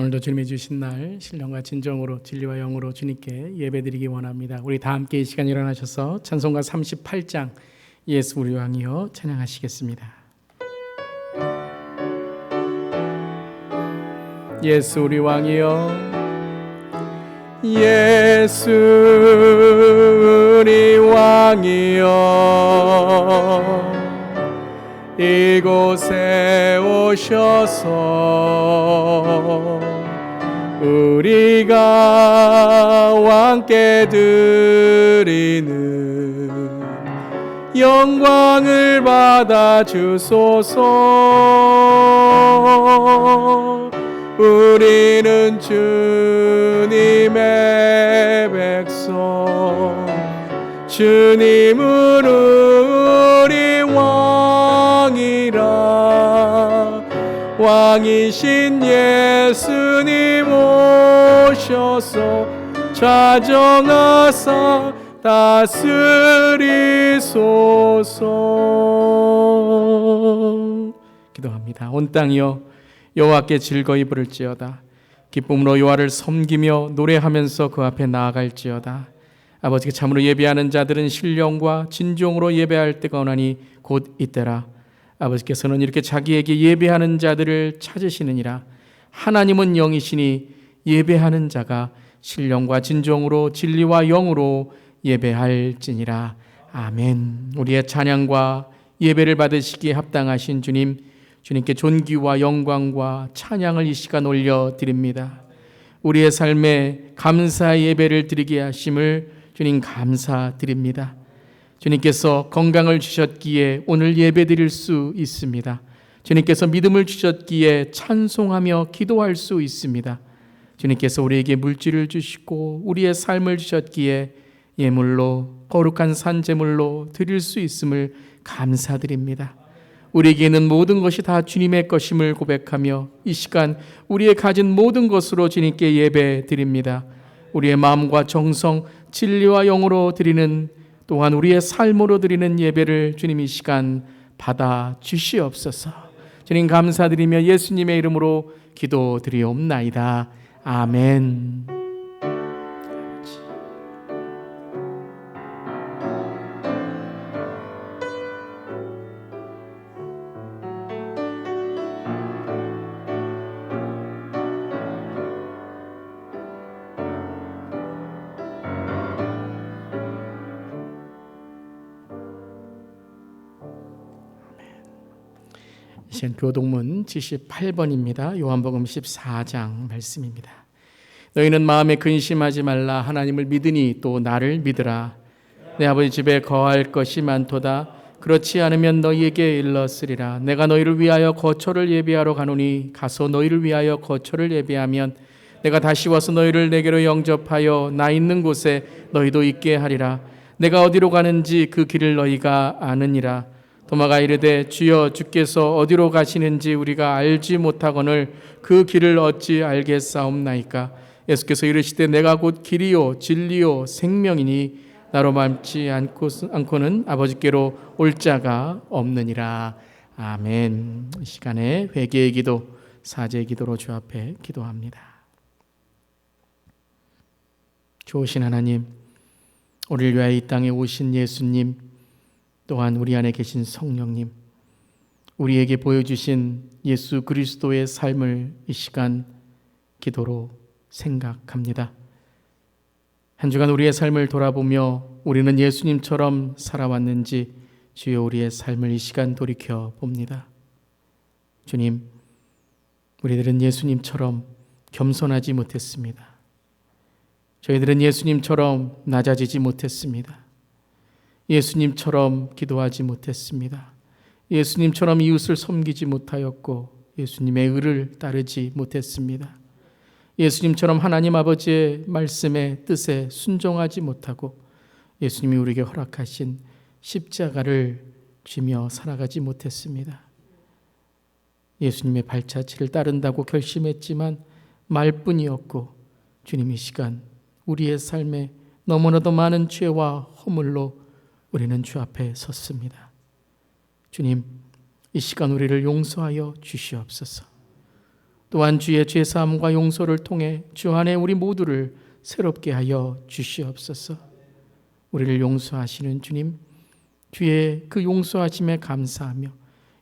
오늘도 주님이 주신 날 신령과 진정으로 진리와 영으로 주님께 예배드리기 원합니다. 우리 다 함께 이 시간 일어나셔서 찬송가 38장 예수 우리 왕이여 찬양하시겠습니다. 예수 우리 왕이여, 예수 우리 왕이여, 이곳에 오셔서 우리가 왕께 드리는 영광을 받아 주소서. 우리는 주님의 백성, 주님은 우리 왕이라. 왕이신 예수님 오셔서 좌정하사 다스리소서. 기도합니다. 온 땅이여 여호와께 즐거이 부를지어다. 기쁨으로 여호와를 섬기며 노래하면서 그 앞에 나아갈지어다. 아버지께 참으로 예배하는 자들은 신령과 진정으로 예배할 때가 오나니 곧 이때라. 아버지께서는 이렇게 자기에게 예배하는 자들을 찾으시느니라. 하나님은 영이시니 예배하는 자가 신령과 진정으로 진리와 영으로 예배할지니라. 아멘. 우리의 찬양과 예배를 받으시기에 합당하신 주님, 주님께 존귀와 영광과 찬양을 이 시간 올려드립니다. 우리의 삶에 감사의 예배를 드리게 하심을 주님 감사드립니다. 주님께서 건강을 주셨기에 오늘 예배 드릴 수 있습니다. 주님께서 믿음을 주셨기에 찬송하며 기도할 수 있습니다. 주님께서 우리에게 물질을 주시고 우리의 삶을 주셨기에 예물로 거룩한 산제물로 드릴 수 있음을 감사드립니다. 우리에게 있는 모든 것이 다 주님의 것임을 고백하며 이 시간 우리의 가진 모든 것으로 주님께 예배 드립니다. 우리의 마음과 정성, 진리와 영으로 드리는, 또한 우리의 삶으로 드리는 예배를 주님 이 시간 받아 주시옵소서. 주님 감사드리며 예수님의 이름으로 기도드리옵나이다. 아멘. 교동문 78번입니다. 요한복음 14장 말씀입니다. 너희는 마음에 근심하지 말라. 하나님을 믿으니 또 나를 믿으라. 내 아버지 집에 거할 것이 많도다. 그렇지 않으면 너희에게 일렀으리라. 내가 너희를 위하여 거처를 예비하러 가노니 가서 너희를 위하여 거처를 예비하면 내가 다시 와서 너희를 내게로 영접하여 나 있는 곳에 너희도 있게 하리라. 내가 어디로 가는지 그 길을 너희가 아느니라. 도마가 이르되 주여 주께서 어디로 가시는지 우리가 알지 못하거늘 그 길을 어찌 알겠사옵나이까. 예수께서 이르시되 내가 곧 길이요 진리요 생명이니 나로 밟지 않고는 아버지께로 올 자가 없느니라. 아멘. 이 시간에 회개의 기도, 사죄의 기도로 주 앞에 기도합니다. 좋으신 하나님, 우리를 위하여 이 땅에 오신 예수님, 또한 우리 안에 계신 성령님, 우리에게 보여주신 예수 그리스도의 삶을 이 시간 기도로 생각합니다. 한 주간 우리의 삶을 돌아보며 우리는 예수님처럼 살아왔는지 주여 우리의 삶을 이 시간 돌이켜 봅니다. 주님, 우리들은 예수님처럼 겸손하지 못했습니다. 저희들은 예수님처럼 낮아지지 못했습니다. 예수님처럼 기도하지 못했습니다. 예수님처럼 이웃을 섬기지 못하였고 예수님의 의를 따르지 못했습니다. 예수님처럼 하나님 아버지의 말씀에 뜻에 순종하지 못하고 예수님이 우리에게 허락하신 십자가를 쥐며 살아가지 못했습니다. 예수님의 발자취를 따른다고 결심했지만 말뿐이었고 주님 이 시간 우리의 삶에 너무나도 많은 죄와 허물로 우리는 주 앞에 섰습니다. 주님, 이 시간 우리를 용서하여 주시옵소서. 또한 주의 죄사함과 용서를 통해 주 안에 우리 모두를 새롭게 하여 주시옵소서. 우리를 용서하시는 주님, 주의 그 용서하심에 감사하며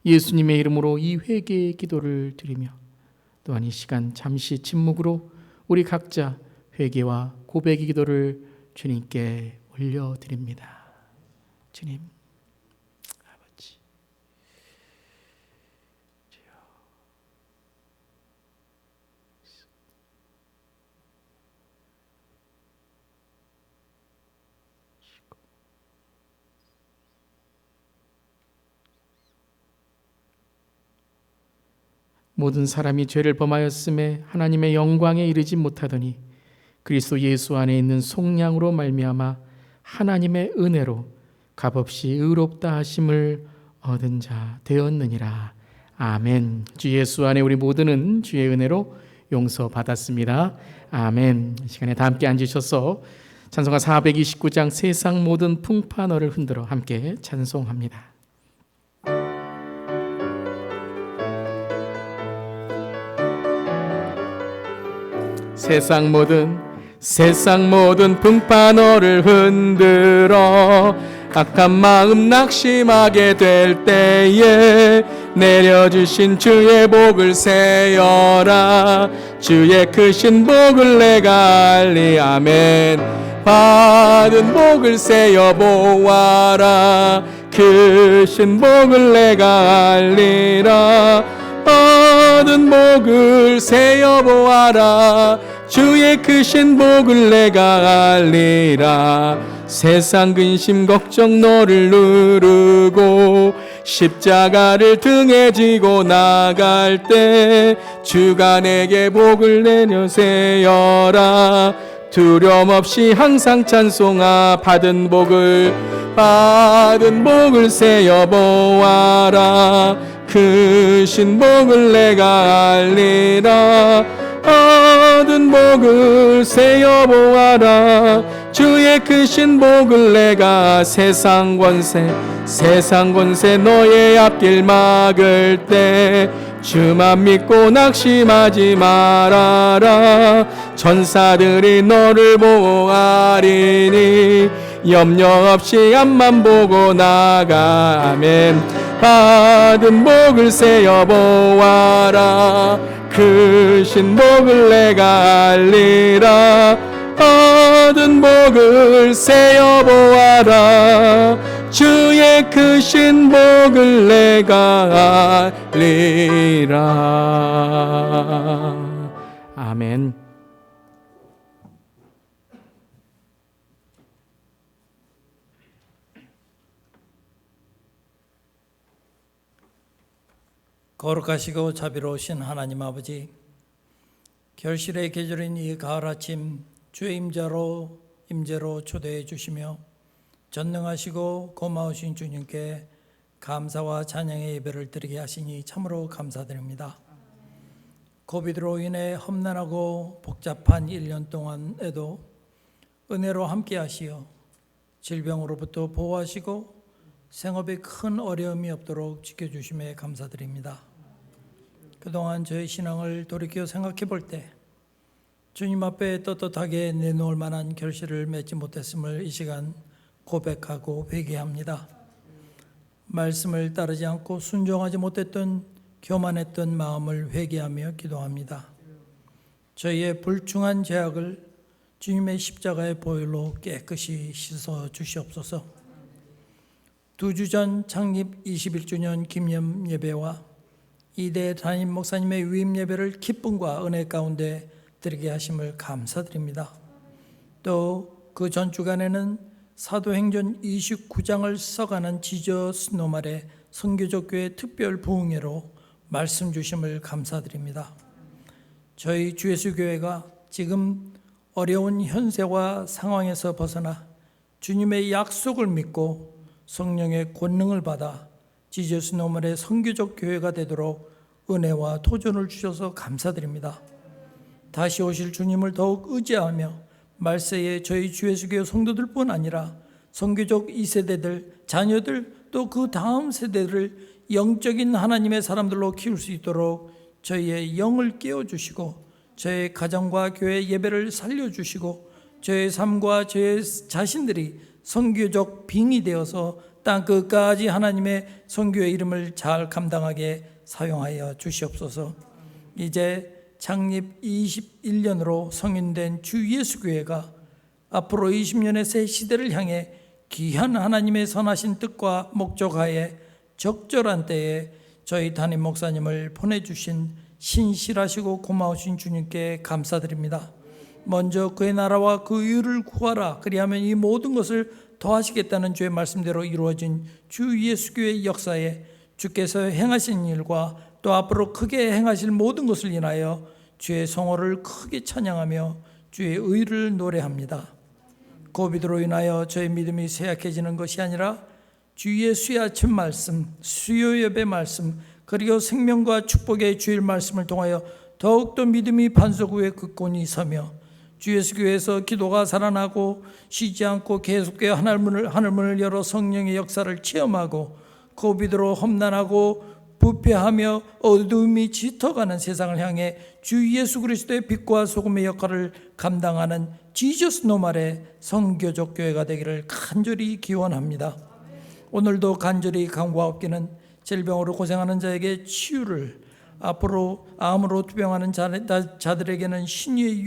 예수님의 이름으로 이 회개의 기도를 드리며 또한 이 시간 잠시 침묵으로 우리 각자 회개와 고백의 기도를 주님께 올려드립니다. 주님, 아버지, 모든 사람이 죄를 범하였음에 하나님의 영광에 이르지 못하더니 그리스도 예수 안에 있는 속량으로 말미암아 하나님의 은혜로 값없이 의롭다 하심을 얻은 자 되었느니라. 아멘. 주 예수 안에 우리 모두는 주의 은혜로 용서받았습니다. 아멘. 이 시간에 다 함께 앉으셔서 찬송가 429장 세상 모든 풍파 너를 흔들어 함께 찬송합니다. 세상 모든 풍파 너를 흔들어 악한 마음 낙심하게 될 때에 내려주신 주의 복을 세어라. 주의 크신 복을 내가 알리. 아멘. 받은 복을 세어 보아라. 크신 복을 내가 알리라. 받은 복을 세어 보아라. 주의 크신 복을 내가 알리라. 세상 근심 걱정 너를 누르고 십자가를 등에 지고 나갈 때 주가 내게 복을 내려세어라. 두려움 없이 항상 찬송하. 받은 복을 세어 보아라. 크신 복을 내가 알리라. 받은 복을 세어 보아라. 주의 크신 복을 내가 세상 권세 너의 앞길 막을 때 주만 믿고 낙심하지 말아라. 천사들이 너를 보호하리니 염려 없이 앞만 보고 나가. 아멘. 받은 복을 세어 보아라. 크신 복을 내가 알리라. 받은 복을 세어 보아라. 주의 크신 복을 내가 알리라. 아멘. 거룩하시고 자비로우신 하나님 아버지, 결실의 계절인 이 가을 아침 주의 임재로 초대해 주시며 전능하시고 고마우신 주님께 감사와 찬양의 예배를 드리게 하시니 참으로 감사드립니다. 코비드로 인해 험난하고 복잡한 1년 동안에도 은혜로 함께 하시어 질병으로부터 보호하시고 생업에 큰 어려움이 없도록 지켜주심에 감사드립니다. 그동안 저의 신앙을 돌이켜 생각해 볼 때 주님 앞에 떳떳하게 내놓을 만한 결실을 맺지 못했음을 이 시간 고백하고 회개합니다. 말씀을 따르지 않고 순종하지 못했던 교만했던 마음을 회개하며 기도합니다. 저희의 불충한 죄악을 주님의 십자가의 보혈로 깨끗이 씻어 주시옵소서. 2주 전 창립 21주년 기념 예배와 이대 담임 목사님의 위임 예배를 기쁨과 은혜 가운데 드리게 하심을 감사드립니다. 또 그 전 주간에는 사도행전 29장을 써가는 지저스 노말의 선교적 교회 특별 부흥회로 말씀 주심을 감사드립니다. 저희 주예수 교회가 지금 어려운 현세와 상황에서 벗어나 주님의 약속을 믿고 성령의 권능을 받아 지저스 노멀의 선교적 교회가 되도록 은혜와 도전을 주셔서 감사드립니다. 다시 오실 주님을 더욱 의지하며 말세에 저희 주예수교회 성도들뿐 아니라 선교적 2세대들, 자녀들 또 그 다음 세대를 영적인 하나님의 사람들로 키울 수 있도록 저희의 영을 깨워주시고 저의 가정과 교회 예배를 살려주시고 저의 삶과 저의 자신들이 선교적 빙이 되어서 땅 끝까지 하나님의 선교의 이름을 잘 감당하게 사용하여 주시옵소서. 이제 창립 21년으로 성인된 주 예수교회가 앞으로 20년의 새 시대를 향해 귀한 하나님의 선하신 뜻과 목적하에 적절한 때에 저희 담임 목사님을 보내주신 신실하시고 고마우신 주님께 감사드립니다. 먼저 그의 나라와 그 의를 구하라, 그리하면 이 모든 것을 더하시겠다는 주의 말씀대로 이루어진 주 예수교회의 역사에 주께서 행하신 일과 또 앞으로 크게 행하실 모든 것을 인하여 주의 성호를 크게 찬양하며 주의 의를 노래합니다. 코비드로 인하여 저의 믿음이 쇠약해지는 것이 아니라 주 예수의 아침 말씀, 수요 예배 말씀, 그리고 생명과 축복의 주일 말씀을 통하여 더욱더 믿음이 반석 위에 굳건히 서며 주 예수교회에서 기도가 살아나고 쉬지 않고 계속되어 하늘문을 열어 성령의 역사를 체험하고 코비드로 험난하고 부패하며 어두움이 짙어가는 세상을 향해 주 예수 그리스도의 빛과 소금의 역할을 감당하는 지저스 노말의 선교적 교회가 되기를 간절히 기원합니다. 오늘도 간절히 간구하옵기는 질병으로 고생하는 자에게 치유를, 앞으로 암으로 투병하는 자들에게는 신의의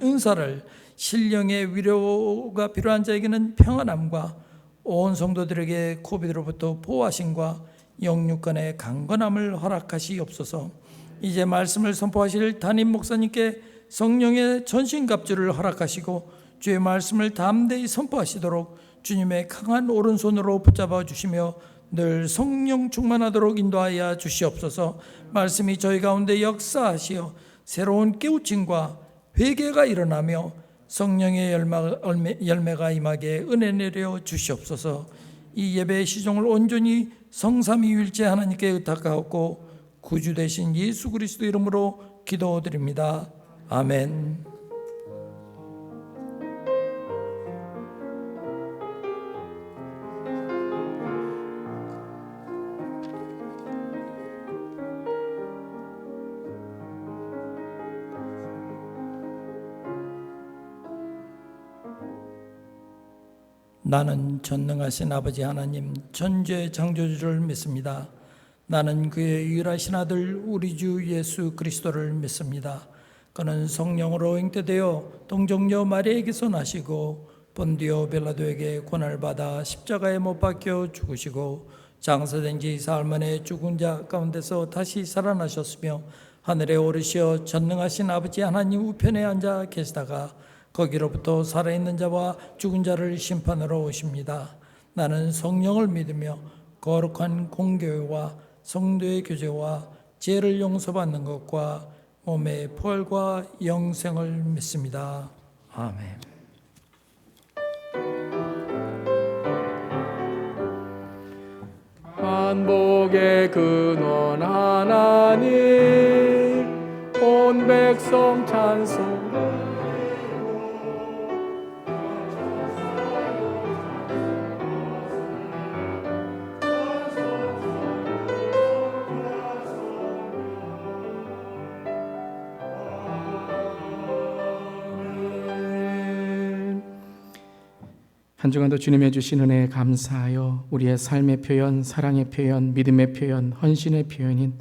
은사를, 신령의 위로가 필요한 자에게는 평안함과 온 성도들에게 코비드로부터 보호하심과 영육간의 강건함을 허락하시옵소서. 이제 말씀을 선포하실 담임 목사님께 성령의 전신갑주를 허락하시고 주의 말씀을 담대히 선포하시도록 주님의 강한 오른손으로 붙잡아 주시며 늘 성령 충만하도록 인도하여 주시옵소서. 말씀이 저희 가운데 역사하시어 새로운 깨우침과 회개가 일어나며 성령의 열매가 임하게 은혜 내려 주시옵소서. 이 예배의 시종을 온전히 성삼위일체 하나님께 의탁하옵고 구주 되신 예수 그리스도 이름으로 기도드립니다. 아멘. 나는 전능하신 아버지 하나님 전지의 창조주를 믿습니다. 나는 그의 유일하신 아들 우리 주 예수 그리스도를 믿습니다. 그는 성령으로 잉태되어 동정녀 마리아에게서 나시고 본디오 빌라도에게 고난을 받아 십자가에 못 박혀 죽으시고 장사된 지 사흘 만에 죽은 자 가운데서 다시 살아나셨으며 하늘에 오르시어 전능하신 아버지 하나님 우편에 앉아 계시다가 거기로부터 살아있는 자와 죽은 자를 심판하러 오십니다. 나는 성령을 믿으며 거룩한 공교회와 성도의 교제와 죄를 용서받는 것과 몸의 부활과 영생을 믿습니다. 아멘. 만복의 근원 하나님 온 백성 찬송 한 주간도 주님의 주신 은혜에 감사하여 우리의 삶의 표현, 사랑의 표현, 믿음의 표현, 헌신의 표현인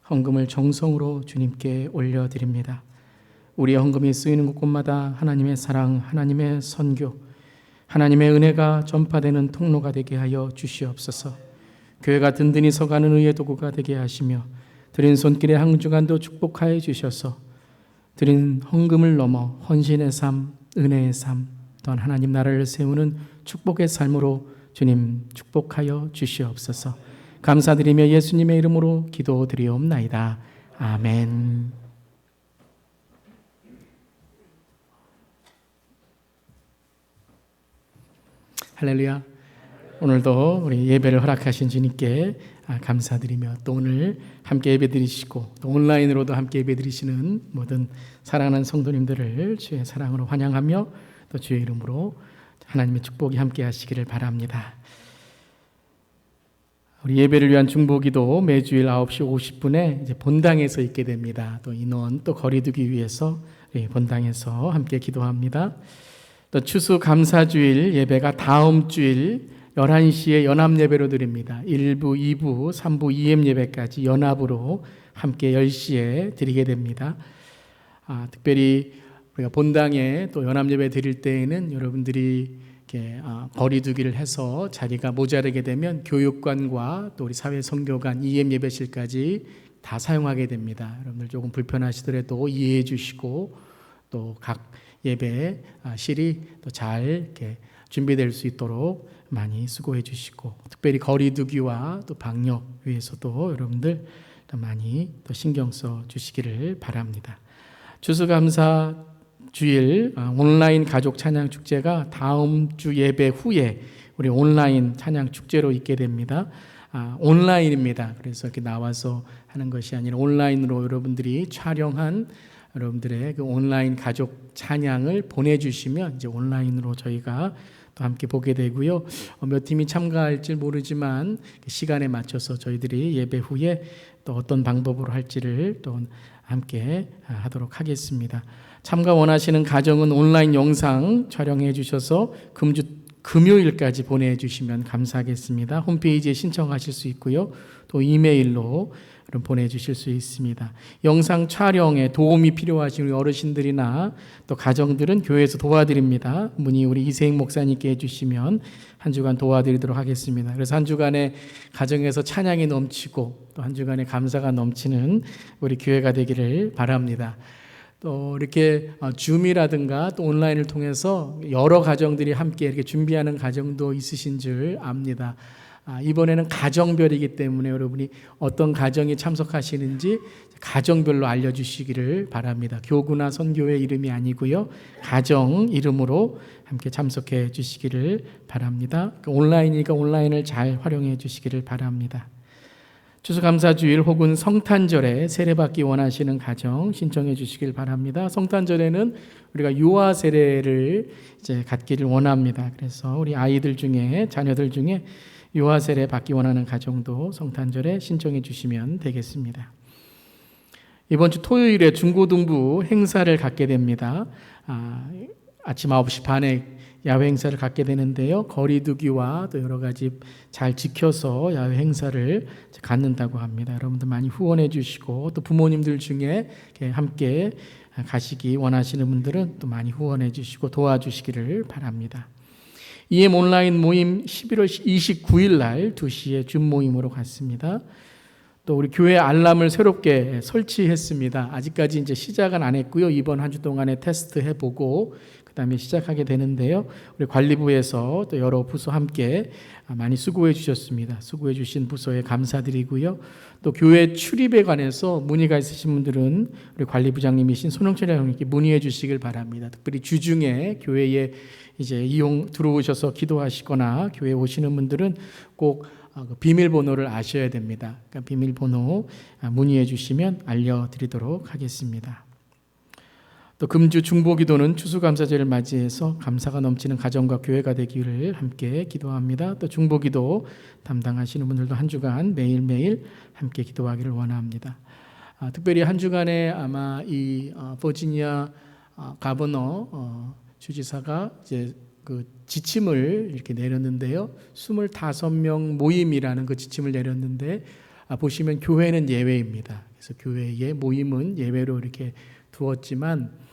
헌금을 정성으로 주님께 올려드립니다. 우리의 헌금이 쓰이는 곳곳마다 하나님의 사랑, 하나님의 선교, 하나님의 은혜가 전파되는 통로가 되게 하여 주시옵소서. 교회가 든든히 서가는 의의 도구가 되게 하시며 드린 손길에 한 주간도 축복하여 주셔서 드린 헌금을 넘어 헌신의 삶, 은혜의 삶, 또한 하나님 나라를 세우는 축복의 삶으로 주님 축복하여 주시옵소서. 감사드리며 예수님의 이름으로 기도드리옵나이다. 아멘. 할렐루야. 오늘도 우리 예배를 허락하신 주님께 감사드리며 또 오늘 함께 예배드리시고 또 온라인으로도 함께 예배드리시는 모든 사랑하는 성도님들을 주의 사랑으로 환영하며 또 주의 이름으로 하나님의 축복이 함께 하시기를 바랍니다. 우리 예배를 위한 중보기도 매주일 9시 50분에 이제 본당에서 있게 됩니다. 또 인원 또 거리두기 위해서 본당에서 함께 기도합니다. 또 추수 감사주일 예배가 다음 주일 11시에 연합 예배로 드립니다. 1부, 2부, 3부, 2M 예배까지 연합으로 함께 10시에 드리게 됩니다. 특별히 우리가 본당에 또 연합 예배 드릴 때에는 여러분들이 이렇게 거리두기를 해서 자리가 모자르게 되면 교육관과 또 우리 사회 선교관, EM 예배실까지 다 사용하게 됩니다. 여러분들 조금 불편하시더라도 이해해 주시고 또 각 예배실이 또 잘 이렇게 준비될 수 있도록 많이 수고해 주시고, 특별히 거리두기와 또 방역 위해서도 여러분들 많이 또 신경 써 주시기를 바랍니다. 추수감사 주일 온라인 가족 찬양 축제가 다음 주 예배 후에 우리 온라인 찬양 축제로 있게 됩니다. 온라인입니다. 그래서 이렇게 나와서 하는 것이 아니라 온라인으로 여러분들이 촬영한 여러분들의 그 온라인 가족 찬양을 보내주시면 이제 온라인으로 저희가 또 함께 보게 되고요. 몇 팀이 참가할지 모르지만 시간에 맞춰서 저희들이 예배 후에 또 어떤 방법으로 할지를 또 함께 하도록 하겠습니다. 참가 원하시는 가정은 온라인 영상 촬영해 주셔서 금요일까지 보내주시면 감사하겠습니다. 홈페이지에 신청하실 수 있고요. 또 이메일로 보내주실 수 있습니다. 영상 촬영에 도움이 필요하신 우리 어르신들이나 또 가정들은 교회에서 도와드립니다. 문의 우리 이세익 목사님께 해주시면 한 주간 도와드리도록 하겠습니다. 그래서 한 주간에 가정에서 찬양이 넘치고 또 한 주간에 감사가 넘치는 우리 교회가 되기를 바랍니다. 또 이렇게 줌이라든가 또 온라인을 통해서 여러 가정들이 함께 이렇게 준비하는 가정도 있으신 줄 압니다. 이번에는 가정별이기 때문에 여러분이 어떤 가정이 참석하시는지 가정별로 알려주시기를 바랍니다. 교구나 선교회 이름이 아니고요, 가정 이름으로 함께 참석해 주시기를 바랍니다. 온라인이니까 온라인을 잘 활용해 주시기를 바랍니다. 추수감사주일 혹은 성탄절에 세례받기 원하시는 가정 신청해 주시길 바랍니다. 성탄절에는 우리가 유아 세례를 이제 갖기를 원합니다. 그래서 우리 아이들 중에, 자녀들 중에 유아 세례 받기 원하는 가정도 성탄절에 신청해 주시면 되겠습니다. 이번 주 토요일에 중고등부 행사를 갖게 됩니다. 아침 9시 반에 야외 행사를 갖게 되는데요. 거리두기와 또 여러 가지 잘 지켜서 야외 행사를 갖는다고 합니다. 여러분들 많이 후원해 주시고, 또 부모님들 중에 함께 가시기 원하시는 분들은 또 많이 후원해 주시고 도와주시기를 바랍니다. EM 온라인 모임 11월 29일 날 2시에 줌 모임으로 갔습니다. 또 우리 교회 알람을 새롭게 설치했습니다. 아직까지 이제 시작은 안 했고요. 이번 한 주 동안에 테스트 해보고 그다음에 시작하게 되는데요. 우리 관리부에서 또 여러 부서 함께 많이 수고해 주셨습니다. 수고해 주신 부서에 감사드리고요. 또 교회 출입에 관해서 문의가 있으신 분들은 우리 관리부장님이신 손영철 형님께 문의해 주시길 바랍니다. 특별히 주중에 교회에 이제 들어오셔서 기도하시거나 교회 오시는 분들은 꼭 비밀번호를 아셔야 됩니다. 그러니까 비밀번호 문의해 주시면 알려드리도록 하겠습니다. 또 금주 중보기도는 추수감사절을 맞이해서 감사가 넘치는 가정과 교회가 되기를 함께 기도합니다. 또 중보기도 담당하시는 분들도 한 주간 매일매일 함께 기도하기를 원합니다. 특별히 한 주간에 아마 이 버지니아 가버너 주지사가 이제 그 지침을 이렇게 내렸는데요. 25명 모임이라는 그 지침을 내렸는데 보시면 교회는 예외입니다. 그래서 교회의 모임은 예외로 이렇게 두었지만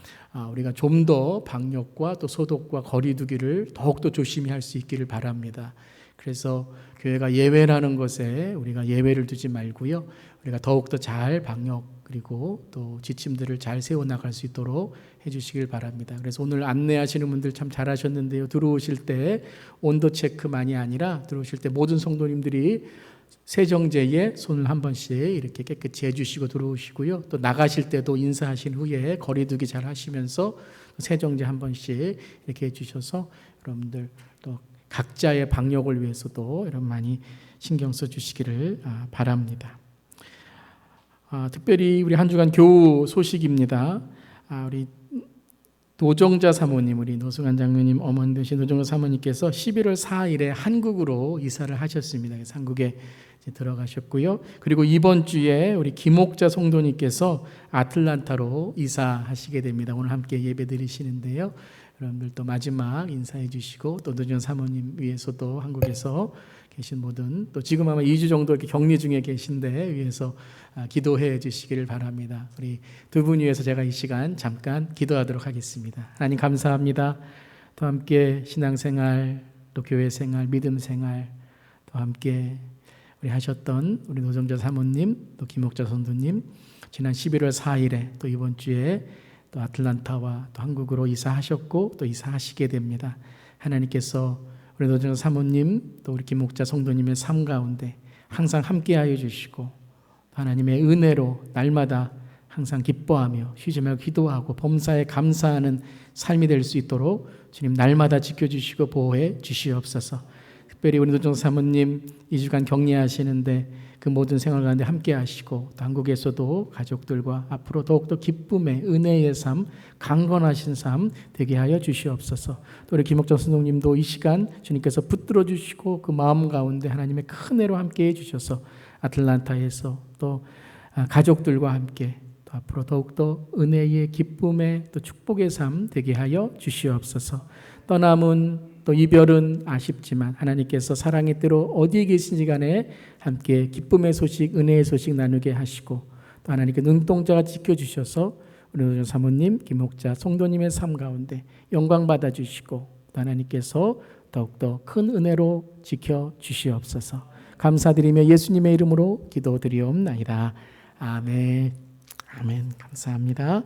우리가 좀 더 방역과 또 소독과 거리두기를 더욱더 조심히 할 수 있기를 바랍니다. 그래서 교회가 예외라는 것에 우리가 예외를 두지 말고요. 우리가 더욱더 잘 방역 그리고 또 지침들을 잘 세워나갈 수 있도록 해주시길 바랍니다. 그래서 오늘 안내하시는 분들 참 잘하셨는데요. 들어오실 때 온도 체크만이 아니라 들어오실 때 모든 성도님들이 세정제에 손을 한 번씩 이렇게 깨끗이 해주시고 들어오시고요. 또 나가실 때도 인사하신 후에 거리두기 잘 하시면서 세정제 한 번씩 이렇게 해주셔서 여러분들 또 각자의 방역을 위해서도 여러분 많이 신경 써주시기를 바랍니다. 특별히 우리 한 주간 교우 소식입니다. 우리 노정자 사모님, 우리 노승환 장로님 어머니 되신 노정자 사모님께서 11월 4일에 한국으로 이사를 하셨습니다. 그래서 한국에 이제 들어가셨고요. 그리고 이번 주에 우리 김옥자 성도님께서 아틀란타로 이사하시게 됩니다. 오늘 함께 예배 드리시는데요. 여러분들 또 마지막 인사해 주시고, 또 노정자 사모님 위해서도 한국에서 계신 모든, 또 지금 아마 2주 정도 이렇게 격리 중에 계신데 위해서 기도해 주시기를 바랍니다. 우리 두 분 위해서 제가 이 시간 잠깐 기도하도록 하겠습니다. 하나님 감사합니다. 또 함께 신앙생활, 또 교회생활, 믿음생활, 또 함께 우리 하셨던 우리 노정자 사모님, 또 김옥자 선도님, 지난 11월 4일에 또 이번 주에 또 아틀란타와 또 한국으로 이사하셨고 또 이사하시게 됩니다. 하나님께서 우리 노정자 사모님, 또 우리 김옥자 성도님의 삶 가운데 항상 함께하여 주시고, 하나님의 은혜로 날마다 항상 기뻐하며 쉬지 말고 기도하고 범사에 감사하는 삶이 될 수 있도록 주님 날마다 지켜주시고 보호해 주시옵소서. 특별히 우리 노정자 사모님 2주간 격리하시는데 그 모든 생활 가운데 함께 하시고, 또 한국에서도 가족들과 앞으로 더욱더 기쁨의 은혜의 삶, 강건하신 삶 되게 하여 주시옵소서. 또 우리 김옥정 선생님도 이 시간 주님께서 붙들어 주시고 그 마음 가운데 하나님의 큰 은혜로 함께 해 주셔서 아틀란타에서 또 가족들과 함께 또 앞으로 더욱더 은혜의 기쁨의 또 축복의 삶 되게 하여 주시옵소서. 떠남은 또 이별은 아쉽지만 하나님께서 사랑의 때로 어디에 계신지 간에 함께 기쁨의 소식, 은혜의 소식 나누게 하시고, 또 하나님께 눈동자가 지켜주셔서 우리 노정 사모님, 김옥자 성도님의 삶 가운데 영광 받아주시고, 또 하나님께서 더욱더 큰 은혜로 지켜주시옵소서. 감사드리며 예수님의 이름으로 기도드리옵나이다. 아멘. 아멘. 감사합니다.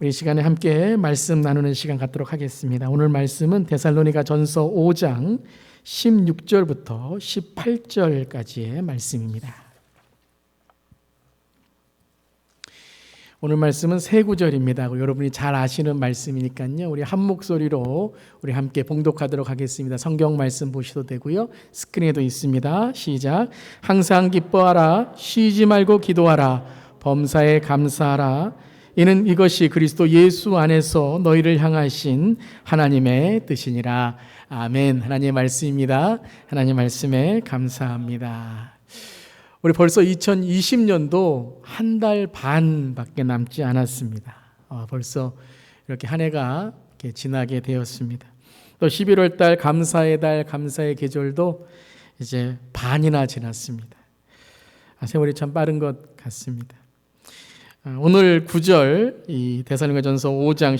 우리 시간에 함께 말씀 나누는 시간 갖도록 하겠습니다. 오늘 말씀은 데살로니가 전서 5장 16절부터 18절까지의 말씀입니다. 오늘 말씀은 세 구절입니다. 여러분이 잘 아시는 말씀이니까요. 우리 한 목소리로 우리 함께 봉독하도록 하겠습니다. 성경 말씀 보셔도 되고요. 스크린에도 있습니다. 시작. 항상 기뻐하라. 쉬지 말고 기도하라. 범사에 감사하라. 이는 이것이 그리스도 예수 안에서 너희를 향하신 하나님의 뜻이니라. 아멘. 하나님의 말씀입니다. 하나님의 말씀에 감사합니다. 우리 벌써 2020년도 한 달 반밖에 남지 않았습니다. 벌써 이렇게 한 해가 이렇게 지나게 되었습니다. 또 11월 달 감사의 달, 감사의 계절도 이제 반이나 지났습니다. 세월이 참 빠른 것 같습니다. 오늘 9절, 이 데살로니가전서 5장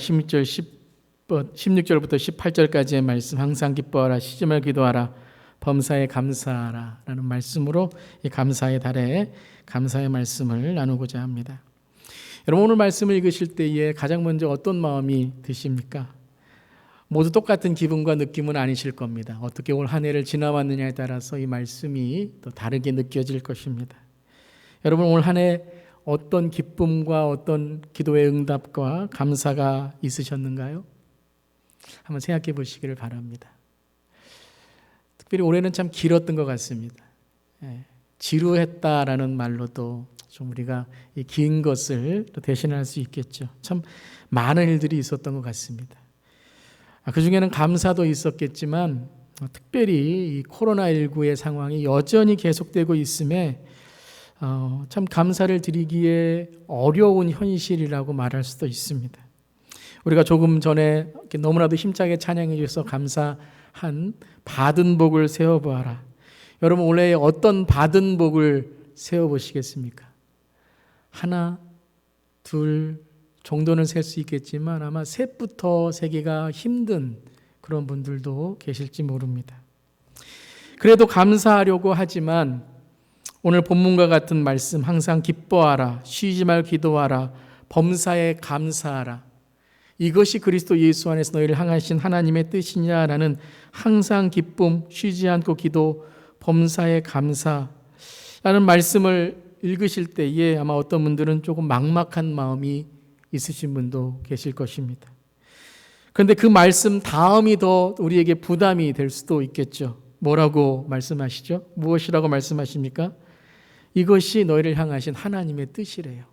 16절부터 18절까지의 말씀, 항상 기뻐하라, 쉬지 말고 기도하라, 범사에 감사하라 라는 말씀으로 이 감사의 달에 감사의 말씀을 나누고자 합니다. 여러분, 오늘 말씀을 읽으실 때에 가장 먼저 어떤 마음이 드십니까? 모두 똑같은 기분과 느낌은 아니실 겁니다. 어떻게 올 한 해를 지나왔느냐에 따라서 이 말씀이 또 다르게 느껴질 것입니다. 여러분, 올 한 해 어떤 기쁨과 어떤 기도의 응답과 감사가 있으셨는가요? 한번 생각해 보시기를 바랍니다. 특별히 올해는 참 길었던 것 같습니다. 지루했다라는 말로도 좀 우리가 이 긴 것을 또 대신할 수 있겠죠. 참 많은 일들이 있었던 것 같습니다. 그 중에는 감사도 있었겠지만 특별히 이 코로나19의 상황이 여전히 계속되고 있음에 참 감사를 드리기에 어려운 현실이라고 말할 수도 있습니다. 우리가 조금 전에 너무나도 힘차게 찬양해 주셔서 감사한 받은 복을 세어보아라. 여러분, 올해 어떤 받은 복을 세어보시겠습니까? 하나, 둘 정도는 셀 수 있겠지만 아마 셋부터 세기가 힘든 그런 분들도 계실지 모릅니다. 그래도 감사하려고 하지만 오늘 본문과 같은 말씀, 항상 기뻐하라, 쉬지 말고 기도하라, 범사에 감사하라. 이것이 그리스도 예수 안에서 너희를 향하신 하나님의 뜻이냐라는 항상 기쁨, 쉬지 않고 기도, 범사에 감사라는 말씀을 읽으실 때에 아마 어떤 분들은 조금 막막한 마음이 있으신 분도 계실 것입니다. 그런데 그 말씀 다음이 더 우리에게 부담이 될 수도 있겠죠. 뭐라고 말씀하시죠? 무엇이라고 말씀하십니까? 이것이 너희를 향하신 하나님의 뜻이래요.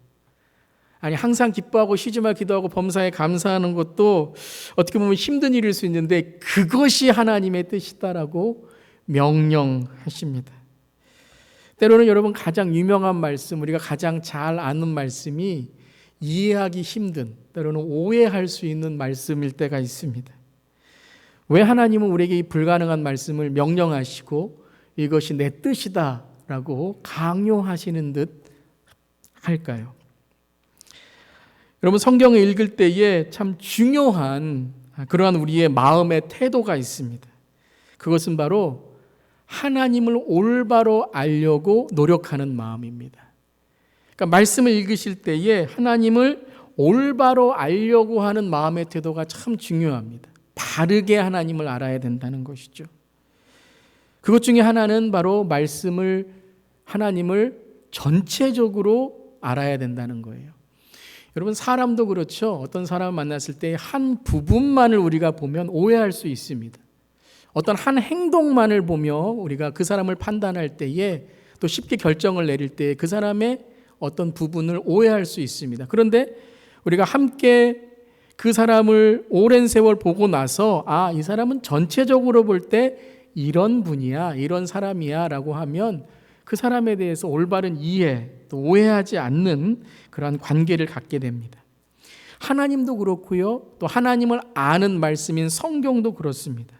아니 항상 기뻐하고 쉬지 말 기도하고 범사에 감사하는 것도 어떻게 보면 힘든 일일 수 있는데 그것이 하나님의 뜻이다라고 명령하십니다. 때로는 여러분 가장 유명한 말씀, 우리가 가장 잘 아는 말씀이 이해하기 힘든, 때로는 오해할 수 있는 말씀일 때가 있습니다. 왜 하나님은 우리에게 이 불가능한 말씀을 명령하시고 이것이 내 뜻이다 라고 강요하시는 듯 할까요? 여러분 성경을 읽을 때에 참 중요한 그러한 우리의 마음의 태도가 있습니다. 그것은 바로 하나님을 올바로 알려고 노력하는 마음입니다. 그러니까 말씀을 읽으실 때에 하나님을 올바로 알려고 하는 마음의 태도가 참 중요합니다. 바르게 하나님을 알아야 된다는 것이죠. 그것 중에 하나는 바로 하나님을 전체적으로 알아야 된다는 거예요. 여러분 사람도 그렇죠. 어떤 사람을 만났을 때 한 부분만을 우리가 보면 오해할 수 있습니다. 어떤 한 행동만을 보며 우리가 그 사람을 판단할 때에 또 쉽게 결정을 내릴 때 그 사람의 어떤 부분을 오해할 수 있습니다. 그런데 우리가 함께 그 사람을 오랜 세월 보고 나서 이 사람은 전체적으로 볼 때 이런 분이야, 이런 사람이야 라고 하면 그 사람에 대해서 올바른 이해, 또 오해하지 않는 그러한 관계를 갖게 됩니다. 하나님도 그렇고요. 또 하나님을 아는 말씀인 성경도 그렇습니다.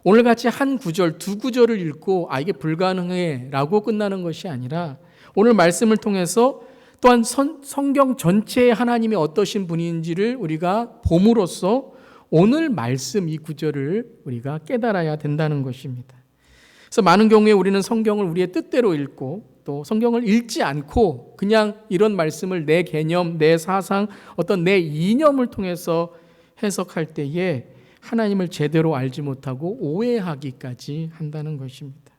오늘같이 한 구절, 두 구절을 읽고 이게 불가능해 라고 끝나는 것이 아니라 오늘 말씀을 통해서 또한 성경 전체에 하나님이 어떠신 분인지를 우리가 봄으로써 오늘 말씀 이 구절을 우리가 깨달아야 된다는 것입니다. 그래서 많은 경우에 우리는 성경을 우리의 뜻대로 읽고 또 성경을 읽지 않고 그냥 이런 말씀을 내 개념, 내 사상, 어떤 내 이념을 통해서 해석할 때에 하나님을 제대로 알지 못하고 오해하기까지 한다는 것입니다.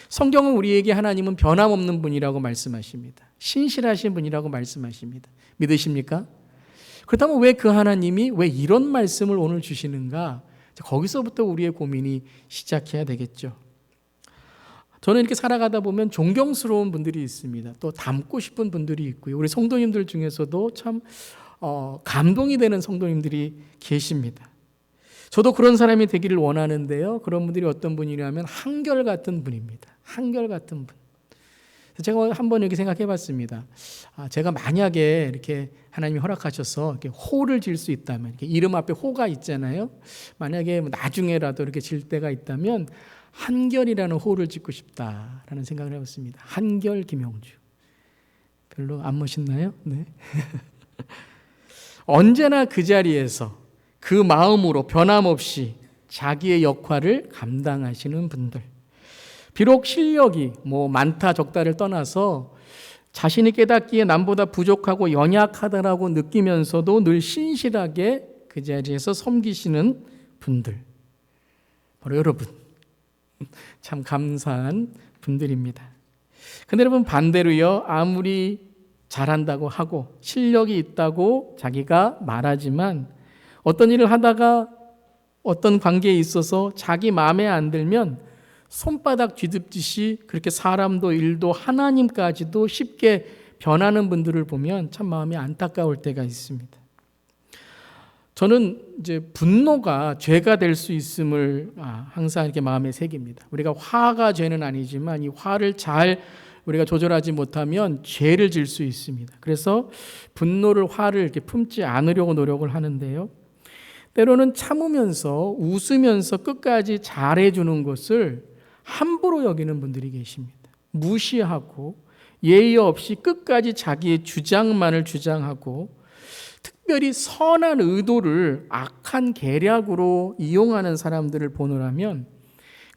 성경은 우리에게 하나님은 변함없는 분이라고 말씀하십니다. 신실하신 분이라고 말씀하십니다. 믿으십니까? 그렇다면 왜 그 하나님이 왜 이런 말씀을 오늘 주시는가? 거기서부터 우리의 고민이 시작해야 되겠죠. 저는 이렇게 살아가다 보면 존경스러운 분들이 있습니다. 또 닮고 싶은 분들이 있고요. 우리 성도님들 중에서도 참 감동이 되는 성도님들이 계십니다. 저도 그런 사람이 되기를 원하는데요. 그런 분들이 어떤 분이냐면 한결같은 분입니다. 한결같은 분. 제가 한번 이렇게 생각해 봤습니다. 제가 만약에 이렇게 하나님이 허락하셔서 이렇게 호를 질 수 있다면, 이렇게 이름 앞에 호가 있잖아요. 만약에 나중에라도 이렇게 질 때가 있다면 한결이라는 호를 짓고 싶다라는 생각을 해봤습니다. 한결 김영주. 별로 안 멋있나요? 네. 언제나 그 자리에서 그 마음으로 변함없이 자기의 역할을 감당하시는 분들. 비록 실력이 많다 적다를 떠나서 자신이 깨닫기에 남보다 부족하고 연약하다라고 느끼면서도 늘 신실하게 그 자리에서 섬기시는 분들. 바로 여러분. 참 감사한 분들입니다. 근데 여러분 반대로요. 아무리 잘한다고 하고 실력이 있다고 자기가 말하지만 어떤 일을 하다가 어떤 관계에 있어서 자기 마음에 안 들면 손바닥 뒤집듯이 그렇게 사람도 일도 하나님까지도 쉽게 변하는 분들을 보면 참 마음이 안타까울 때가 있습니다. 저는 이제 분노가 죄가 될 수 있음을 항상 이렇게 마음에 새깁니다. 우리가 화가 죄는 아니지만 이 화를 잘 우리가 조절하지 못하면 죄를 질 수 있습니다. 그래서 분노를, 화를 이렇게 품지 않으려고 노력을 하는데요. 때로는 참으면서 웃으면서 끝까지 잘해주는 것을 함부로 여기는 분들이 계십니다. 무시하고 예의 없이 끝까지 자기의 주장만을 주장하고 특별히 선한 의도를 악한 계략으로 이용하는 사람들을 보노라면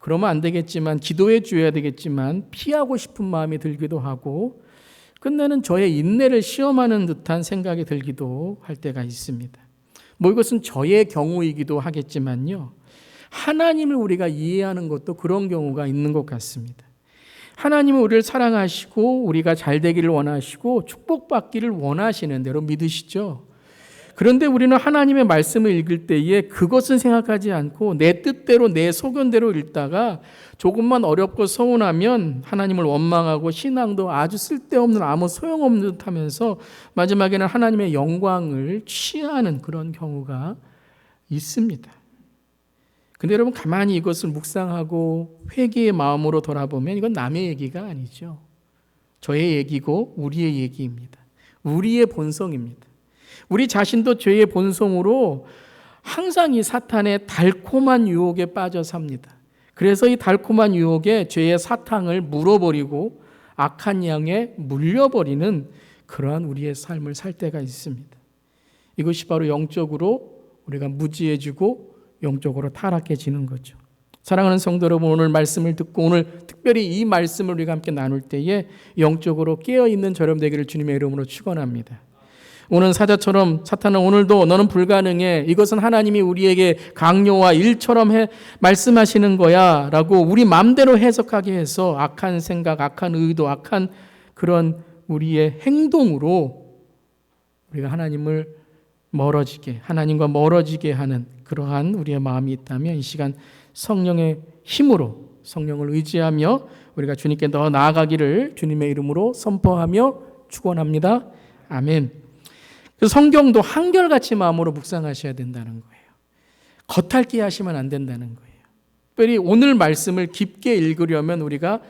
그러면 안 되겠지만 기도해 줘야 되겠지만 피하고 싶은 마음이 들기도 하고 끝내는 저의 인내를 시험하는 듯한 생각이 들기도 할 때가 있습니다. 이것은 저의 경우이기도 하겠지만요. 하나님을 우리가 이해하는 것도 그런 경우가 있는 것 같습니다. 하나님은 우리를 사랑하시고 우리가 잘 되기를 원하시고 축복받기를 원하시는 대로 믿으시죠. 그런데 우리는 하나님의 말씀을 읽을 때에 그것은 생각하지 않고 내 뜻대로 내 소견대로 읽다가 조금만 어렵고 서운하면 하나님을 원망하고 신앙도 아주 쓸데없는 아무 소용없는 듯 하면서 마지막에는 하나님의 영광을 취하는 그런 경우가 있습니다. 근데 여러분 가만히 이것을 묵상하고 회개의 마음으로 돌아보면 이건 남의 얘기가 아니죠. 저의 얘기고 우리의 얘기입니다. 우리의 본성입니다. 우리 자신도 죄의 본성으로 항상 이 사탄의 달콤한 유혹에 빠져 삽니다. 그래서 이 달콤한 유혹에 죄의 사탕을 물어버리고 악한 양에 물려버리는 그러한 우리의 삶을 살 때가 있습니다. 이것이 바로 영적으로 우리가 무지해지고 영적으로 타락해지는 거죠. 사랑하는 성도 여러분, 오늘 말씀을 듣고 오늘 특별히 이 말씀을 우리가 함께 나눌 때에 영적으로 깨어있는 저 여러분 되기를 주님의 이름으로 축원합니다. 오늘 사자처럼 사탄은 오늘도 너는 불가능해, 이것은 하나님이 우리에게 강요와 일처럼 말씀하시는 거야 라고 우리 마음대로 해석하게 해서 악한 생각, 악한 의도, 악한 그런 우리의 행동으로 우리가 하나님과 멀어지게 하는 그러한 우리의 마음이 있다면 이 시간 성령의 힘으로 성령을 의지하며 우리가 주님께 더 나아가기를 주님의 이름으로 선포하며 축원합니다. 아멘. 그래서 성경도 한결같이 마음으로 묵상하셔야 된다는 거예요. 겉핥기 하시면 안 된다는 거예요. 특별히 오늘 말씀을 깊게 읽으려면 우리가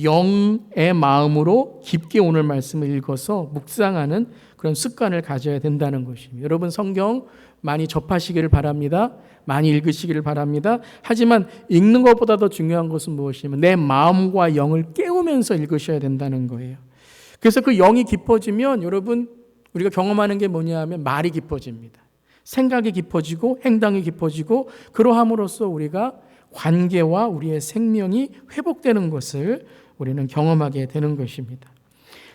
영의 마음으로 깊게 오늘 말씀을 읽어서 묵상하는 그런 습관을 가져야 된다는 것입니다. 여러분 성경 많이 접하시기를 바랍니다. 많이 읽으시기를 바랍니다. 하지만 읽는 것보다 더 중요한 것은 무엇이냐면 내 마음과 영을 깨우면서 읽으셔야 된다는 거예요. 그래서 그 영이 깊어지면 여러분 우리가 경험하는 게 뭐냐 하면 말이 깊어집니다. 생각이 깊어지고 행동이 깊어지고 그러함으로써 우리가 관계와 우리의 생명이 회복되는 것을 우리는 경험하게 되는 것입니다.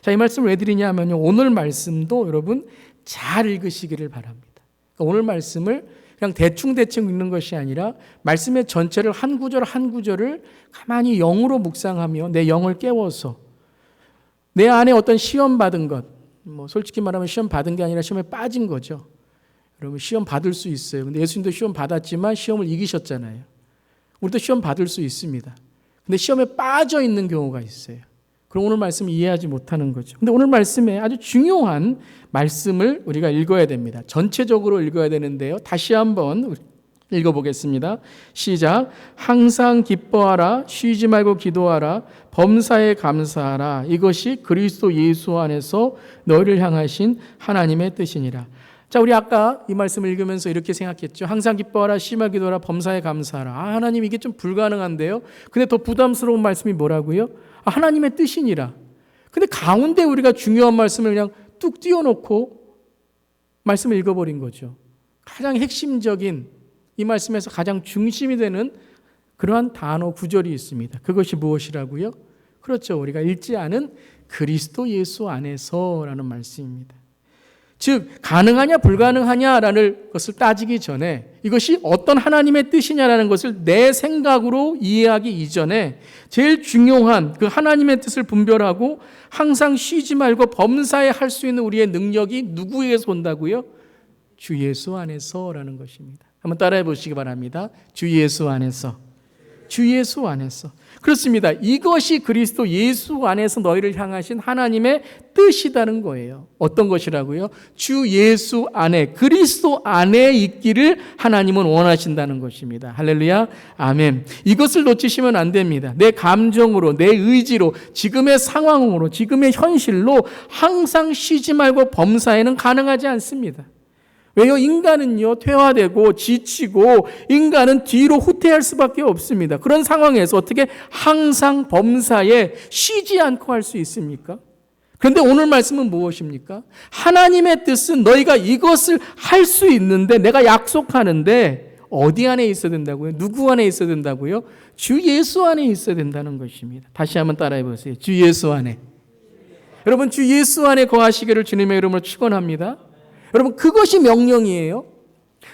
자, 이 말씀을 왜 드리냐면요. 오늘 말씀도 여러분 잘 읽으시기를 바랍니다. 그러니까 오늘 말씀을 그냥 대충 읽는 것이 아니라 말씀의 전체를 한 구절 한 구절을 가만히 영으로 묵상하며 내 영을 깨워서 내 안에 어떤 시험 받은 것, 솔직히 말하면 시험 받은 게 아니라 시험에 빠진 거죠. 여러분 시험 받을 수 있어요. 근데 예수님도 시험 받았지만 시험을 이기셨잖아요. 우리도 시험 받을 수 있습니다. 근데 시험에 빠져 있는 경우가 있어요. 그럼 오늘 말씀을 이해하지 못하는 거죠. 근데 오늘 말씀에 아주 중요한 말씀을 우리가 읽어야 됩니다. 전체적으로 읽어야 되는데요. 다시 한번 읽어보겠습니다. 시작. 항상 기뻐하라, 쉬지 말고 기도하라, 범사에 감사하라. 이것이 그리스도 예수 안에서 너희를 향하신 하나님의 뜻이니라. 자, 우리 아까 이 말씀을 읽으면서 이렇게 생각했죠. 항상 기뻐하라, 쉬지 말고 기도하라, 범사에 감사하라. 하나님 이게 좀 불가능한데요. 근데 더 부담스러운 말씀이 뭐라고요? 하나님의 뜻이니라. 근데 가운데 우리가 중요한 말씀을 그냥 뚝 띄워놓고 말씀을 읽어버린 거죠. 가장 핵심적인 이 말씀에서 가장 중심이 되는 그러한 단어 구절이 있습니다. 그것이 무엇이라고요? 그렇죠. 우리가 읽지 않은 그리스도 예수 안에서라는 말씀입니다. 즉 가능하냐 불가능하냐라는 것을 따지기 전에 이것이 어떤 하나님의 뜻이냐라는 것을 내 생각으로 이해하기 이전에 제일 중요한 그 하나님의 뜻을 분별하고 항상 쉬지 말고 범사에 할 수 있는 우리의 능력이 누구에게서 온다고요? 주 예수 안에서라는 것입니다. 한번 따라해 보시기 바랍니다. 주 예수 안에서. 주 예수 안에서. 그렇습니다. 이것이 그리스도 예수 안에서 너희를 향하신 하나님의 뜻이라는 거예요. 어떤 것이라고요? 주 예수 안에, 그리스도 안에 있기를 하나님은 원하신다는 것입니다. 할렐루야. 아멘. 이것을 놓치시면 안 됩니다. 내 감정으로, 내 의지로, 지금의 상황으로, 지금의 현실로 항상 쉬지 말고 범사에는 가능하지 않습니다. 왜요? 인간은요, 퇴화되고 지치고 인간은 뒤로 후퇴할 수밖에 없습니다. 그런 상황에서 어떻게 항상 범사에 쉬지 않고 할 수 있습니까? 그런데 오늘 말씀은 무엇입니까? 하나님의 뜻은 너희가 이것을 할 수 있는데 내가 약속하는데 어디 안에 있어야 된다고요? 누구 안에 있어야 된다고요? 주 예수 안에 있어야 된다는 것입니다. 다시 한번 따라해 보세요. 주 예수 안에. 여러분 주 예수 안에 거하시기를 주님의 이름으로 축원합니다. 여러분 그것이 명령이에요.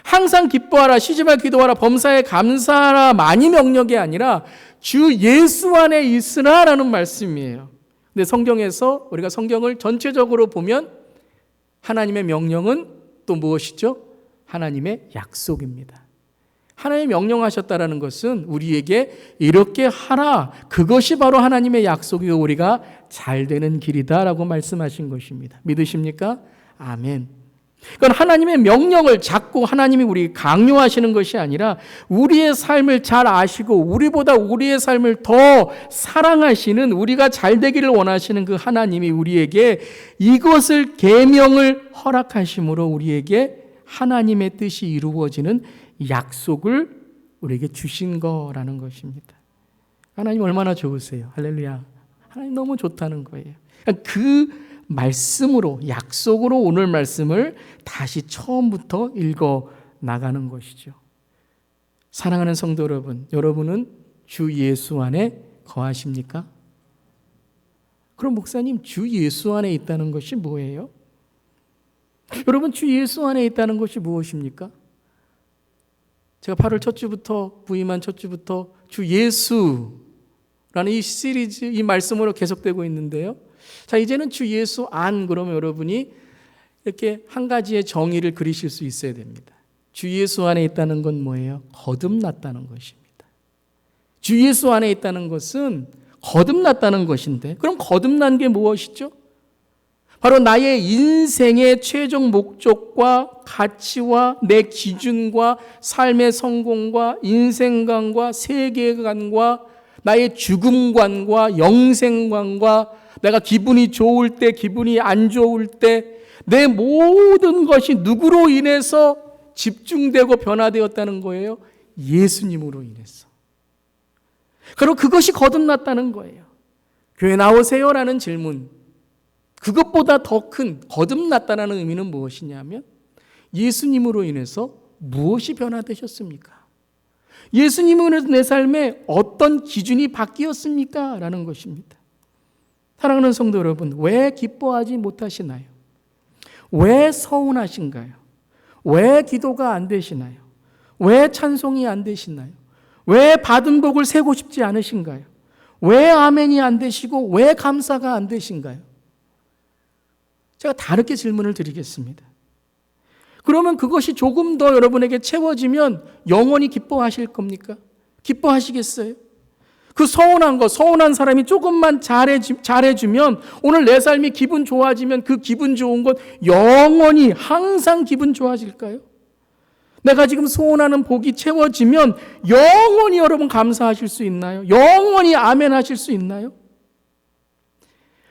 항상 기뻐하라, 쉬지 말고 기도하라, 범사에 감사하라 많이 명령이 아니라 주 예수 안에 있으라라는 말씀이에요. 근데 성경에서 우리가 성경을 전체적으로 보면 하나님의 명령은 또 무엇이죠? 하나님의 약속입니다. 하나님이 명령하셨다라는 것은 우리에게 이렇게 하라. 그것이 바로 하나님의 약속이고 우리가 잘 되는 길이다라고 말씀하신 것입니다. 믿으십니까? 아멘. 그건 하나님의 명령을 자꾸 하나님이 우리에게 강요하시는 것이 아니라 우리의 삶을 잘 아시고 우리보다 우리의 삶을 더 사랑하시는, 우리가 잘 되기를 원하시는 그 하나님이 우리에게 이것을 계명을 허락하심으로 우리에게 하나님의 뜻이 이루어지는 약속을 우리에게 주신 거라는 것입니다. 하나님 얼마나 좋으세요. 할렐루야. 하나님 너무 좋다는 거예요. 그 말씀으로, 약속으로 오늘 말씀을 다시 처음부터 읽어 나가는 것이죠. 사랑하는 성도 여러분, 여러분은 주 예수 안에 거하십니까? 그럼 목사님, 주 예수 안에 있다는 것이 뭐예요? 여러분, 주 예수 안에 있다는 것이 무엇입니까? 제가 8월 첫 주부터, 부임한 첫 주부터 주 예수라는 이 시리즈, 이 말씀으로 계속되고 있는데요. 자, 이제는 주 예수 안, 그러면 여러분이 이렇게 한 가지의 정의를 그리실 수 있어야 됩니다. 주 예수 안에 있다는 건 뭐예요? 거듭났다는 것입니다. 주 예수 안에 있다는 것은 거듭났다는 것인데, 그럼 거듭난 게 무엇이죠? 바로 나의 인생의 최종 목적과 가치와 내 기준과 삶의 성공과 인생관과 세계관과 나의 죽음관과 영생관과 내가 기분이 좋을 때, 기분이 안 좋을 때 내 모든 것이 누구로 인해서 집중되고 변화되었다는 거예요? 예수님으로 인해서. 그리고 그것이 거듭났다는 거예요. 교회 나오세요라는 질문, 그것보다 더 큰 거듭났다는 의미는 무엇이냐면 예수님으로 인해서 무엇이 변화되셨습니까? 예수님으로 인해서 내 삶에 어떤 기준이 바뀌었습니까? 라는 것입니다. 사랑하는 성도 여러분, 왜 기뻐하지 못하시나요? 왜 서운하신가요? 왜 기도가 안 되시나요? 왜 찬송이 안 되시나요? 왜 받은 복을 세고 싶지 않으신가요? 왜 아멘이 안 되시고 왜 감사가 안 되신가요? 제가 다르게 질문을 드리겠습니다. 그러면 그것이 조금 더 여러분에게 채워지면 영원히 기뻐하실 겁니까? 기뻐하시겠어요? 그 서운한 사람이 조금만 잘해주면, 오늘 내 삶이 기분 좋아지면 그 기분 좋은 것 영원히 항상 기분 좋아질까요? 내가 지금 소원하는 복이 채워지면 영원히 여러분 감사하실 수 있나요? 영원히 아멘 하실 수 있나요?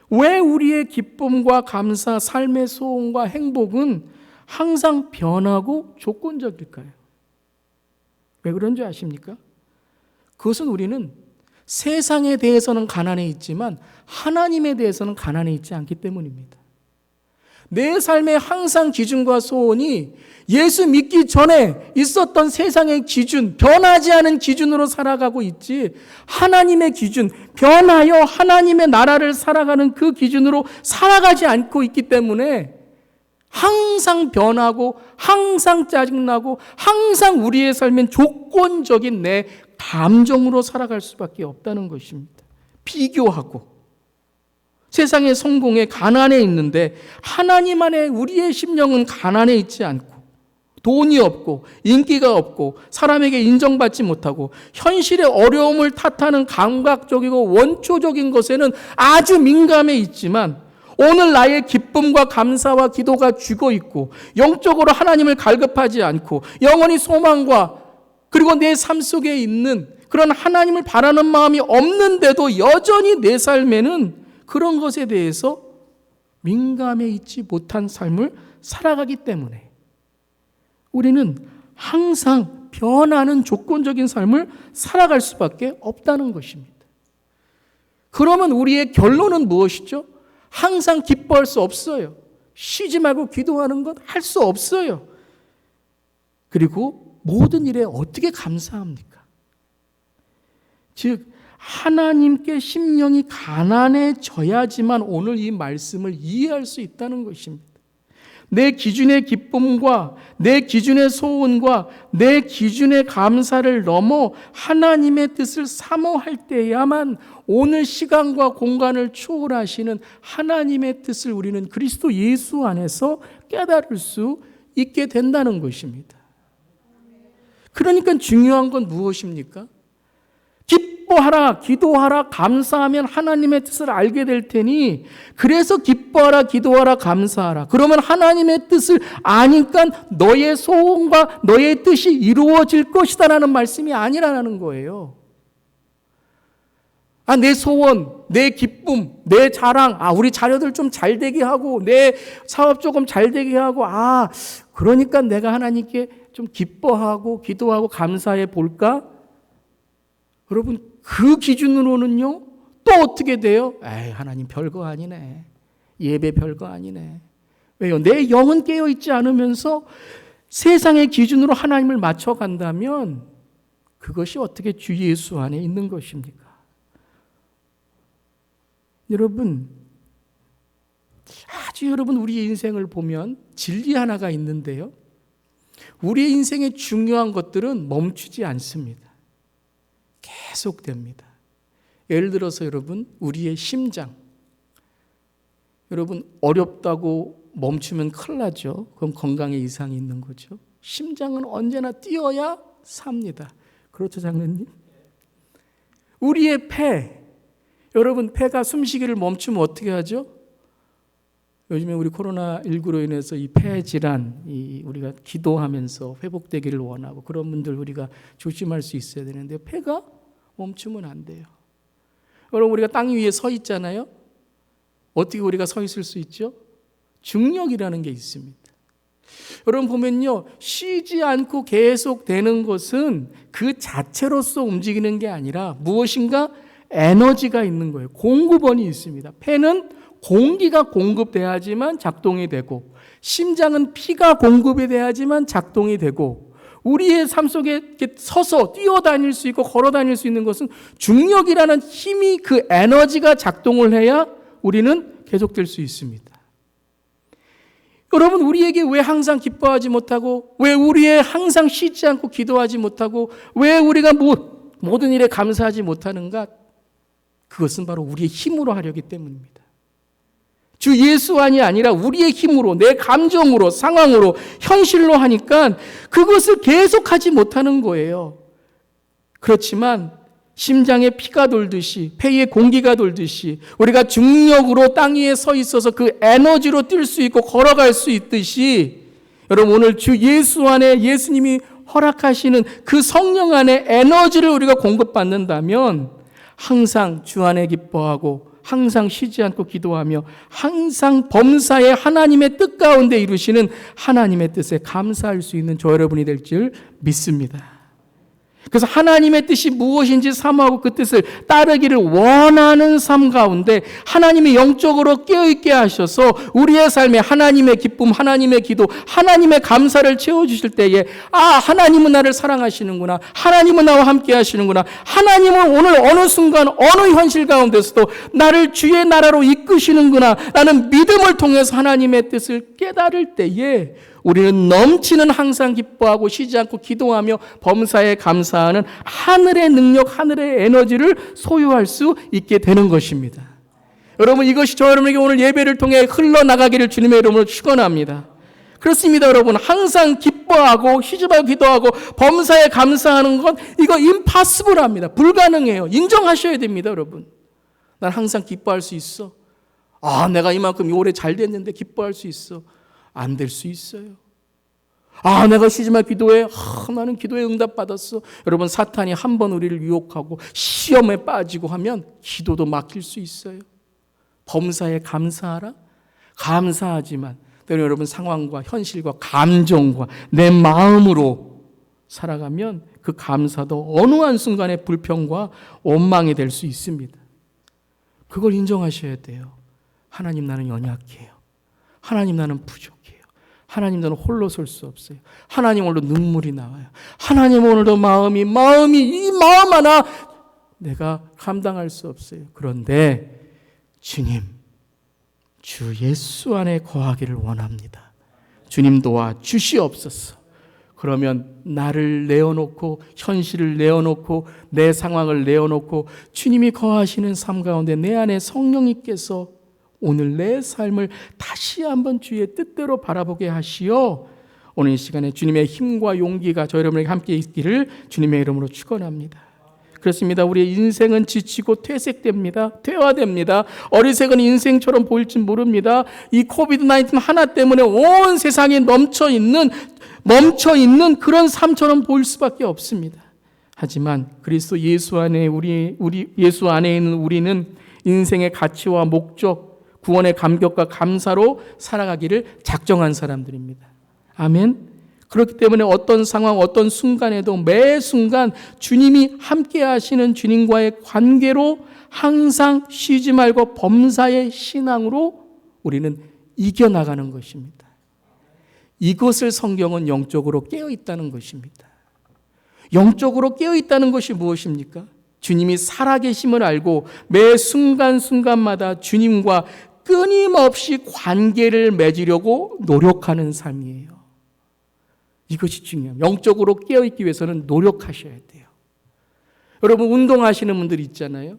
왜 우리의 기쁨과 감사, 삶의 소원과 행복은 항상 변하고 조건적일까요? 왜 그런지 아십니까? 그것은 우리는 세상에 대해서는 가난해 있지만 하나님에 대해서는 가난해 있지 않기 때문입니다. 내 삶의 항상 기준과 소원이 예수 믿기 전에 있었던 세상의 기준, 변하지 않은 기준으로 살아가고 있지, 하나님의 기준, 변하여 하나님의 나라를 살아가는 그 기준으로 살아가지 않고 있기 때문에 항상 변하고 항상 짜증나고 항상 우리의 삶엔 조건적인 내 감정으로 살아갈 수밖에 없다는 것입니다. 비교하고 세상의 성공에 가난해 있는데 하나님 안에 우리의 심령은 가난해 있지 않고, 돈이 없고 인기가 없고 사람에게 인정받지 못하고 현실의 어려움을 탓하는 감각적이고 원초적인 것에는 아주 민감해 있지만, 오늘 나의 기쁨과 감사와 기도가 죽어 있고 영적으로 하나님을 갈급하지 않고 영원히 소망과 그리고 내 삶 속에 있는 그런 하나님을 바라는 마음이 없는데도 여전히 내 삶에는 그런 것에 대해서 민감해 있지 못한 삶을 살아가기 때문에 우리는 항상 변하는 조건적인 삶을 살아갈 수밖에 없다는 것입니다. 그러면 우리의 결론은 무엇이죠? 항상 기뻐할 수 없어요. 쉬지 말고 기도하는 것 할 수 없어요. 그리고 모든 일에 어떻게 감사합니까? 즉 하나님께 심령이 가난해져야지만 오늘 이 말씀을 이해할 수 있다는 것입니다. 내 기준의 기쁨과 내 기준의 소원과 내 기준의 감사를 넘어 하나님의 뜻을 사모할 때야만 오늘 시간과 공간을 초월하시는 하나님의 뜻을 우리는 그리스도 예수 안에서 깨달을 수 있게 된다는 것입니다. 그러니까 중요한 건 무엇입니까? 기뻐하라, 기도하라, 감사하면 하나님의 뜻을 알게 될 테니, 그래서 기뻐하라, 기도하라, 감사하라. 그러면 하나님의 뜻을 아니까 너의 소원과 너의 뜻이 이루어질 것이다라는 말씀이 아니라는 거예요. 내 소원, 내 기쁨, 내 자랑, 우리 자녀들 좀 잘 되게 하고, 내 사업 조금 잘 되게 하고, 그러니까 내가 하나님께 좀 기뻐하고, 기도하고, 감사해 볼까? 여러분, 그 기준으로는요, 또 어떻게 돼요? 하나님 별거 아니네. 예배 별거 아니네. 왜요? 내 영은 깨어있지 않으면서 세상의 기준으로 하나님을 맞춰간다면 그것이 어떻게 주 예수 안에 있는 것입니까? 여러분, 여러분 우리의 인생을 보면 진리 하나가 있는데요. 우리의 인생의 중요한 것들은 멈추지 않습니다. 계속됩니다. 예를 들어서 여러분, 우리의 심장. 여러분, 어렵다고 멈추면 큰일 나죠. 그럼 건강에 이상이 있는 거죠. 심장은 언제나 뛰어야 삽니다. 그렇죠, 장로님? 우리의 폐. 여러분, 폐가 숨쉬기를 멈추면 어떻게 하죠? 요즘에 우리 코로나19로 인해서 이 폐 질환, 우리가 기도하면서 회복되기를 원하고 그런 분들 우리가 조심할 수 있어야 되는데 폐가 멈추면 안 돼요. 여러분, 우리가 땅 위에 서 있잖아요. 어떻게 우리가 서 있을 수 있죠? 중력이라는 게 있습니다. 여러분 보면요, 쉬지 않고 계속 되는 것은 그 자체로서 움직이는 게 아니라 무엇인가 에너지가 있는 거예요. 공급원이 있습니다. 폐는 공기가 공급돼야지만 작동이 되고, 심장은 피가 공급이 돼야지만 작동이 되고, 우리의 삶 속에 이렇게 서서 뛰어다닐 수 있고 걸어 다닐 수 있는 것은 중력이라는 힘이, 그 에너지가 작동을 해야 우리는 계속될 수 있습니다. 여러분, 우리에게 왜 항상 기뻐하지 못하고, 왜 우리의 항상 쉬지 않고 기도하지 못하고, 왜 우리가 모든 일에 감사하지 못하는가? 그것은 바로 우리의 힘으로 하려기 때문입니다. 주 예수 안이 아니라 우리의 힘으로, 내 감정으로, 상황으로, 현실로 하니까 그것을 계속하지 못하는 거예요. 그렇지만 심장에 피가 돌듯이, 폐에 공기가 돌듯이 우리가 중력으로 땅 위에 서 있어서 그 에너지로 뛸 수 있고 걸어갈 수 있듯이, 여러분 오늘 주 예수 안에 예수님이 허락하시는 그 성령 안에 에너지를 우리가 공급받는다면 항상 주 안에 기뻐하고 항상 쉬지 않고 기도하며 항상 범사에 하나님의 뜻 가운데 이루시는 하나님의 뜻에 감사할 수 있는 저 여러분이 될 줄 믿습니다. 그래서 하나님의 뜻이 무엇인지 사모하고 그 뜻을 따르기를 원하는 삶 가운데 하나님이 영적으로 깨어있게 하셔서 우리의 삶에 하나님의 기쁨, 하나님의 기도, 하나님의 감사를 채워주실 때에 하나님은 나를 사랑하시는구나, 하나님은 나와 함께 하시는구나, 하나님은 오늘 어느 순간 어느 현실 가운데서도 나를 주의 나라로 이끄시는구나 라는 믿음을 통해서 하나님의 뜻을 깨달을 때에 우리는 넘치는 항상 기뻐하고 쉬지 않고 기도하며 범사에 감사하는 하늘의 능력, 하늘의 에너지를 소유할 수 있게 되는 것입니다. 여러분, 이것이 저 여러분에게 오늘 예배를 통해 흘러나가기를 주님의 이름으로 축원합니다. 그렇습니다. 여러분, 항상 기뻐하고 쉬지 말고 기도하고 범사에 감사하는 건 이거 임파서블합니다. 불가능해요. 인정하셔야 됩니다. 여러분, 난 항상 기뻐할 수 있어. 내가 이만큼 올해 잘 됐는데 기뻐할 수 있어. 안 될 수 있어요. 내가 쉬지 말고 기도해. 나는 기도에 응답받았어. 여러분, 사탄이 한 번 우리를 유혹하고 시험에 빠지고 하면 기도도 막힐 수 있어요. 범사에 감사하라. 감사하지만 때로는 여러분 상황과 현실과 감정과 내 마음으로 살아가면 그 감사도 어느 한순간에 불평과 원망이 될 수 있습니다. 그걸 인정하셔야 돼요. 하나님, 나는 연약해요. 하나님, 나는 부족해요. 하나님, 나는 홀로 설 수 없어요. 하나님, 오늘도 눈물이 나와요. 하나님, 오늘도 마음이 이 마음 하나 내가 감당할 수 없어요. 그런데 주님, 주 예수 안에 거하기를 원합니다. 주님 도와 주시옵소서. 그러면 나를 내어놓고, 현실을 내어놓고, 내 상황을 내어놓고 주님이 거하시는 삶 가운데 내 안에 성령님께서 오늘 내 삶을 다시 한번 주의 뜻대로 바라보게 하시어 오늘 이 시간에 주님의 힘과 용기가 저 여러분에게 함께 있기를 주님의 이름으로 축원합니다. 그렇습니다. 우리의 인생은 지치고 퇴색됩니다. 퇴화됩니다. 어리석은 인생처럼 보일지 모릅니다. 이 코비드-19 하나 때문에 온 세상에 멈춰있는 그런 삶처럼 보일 수밖에 없습니다. 하지만 그리스도 예수 안에 예수 안에 있는 우리는 인생의 가치와 목적, 구원의 감격과 감사로 살아가기를 작정한 사람들입니다. 아멘. 그렇기 때문에 어떤 상황, 어떤 순간에도 매 순간 주님이 함께 하시는 주님과의 관계로 항상 쉬지 말고 범사의 신앙으로 우리는 이겨나가는 것입니다. 이것을 성경은 영적으로 깨어있다는 것입니다. 영적으로 깨어있다는 것이 무엇입니까? 주님이 살아계심을 알고 매 순간순간마다 주님과 끊임없이 관계를 맺으려고 노력하는 삶이에요. 이것이 중요합니다. 영적으로 깨어있기 위해서는 노력하셔야 돼요. 여러분 운동하시는 분들 있잖아요.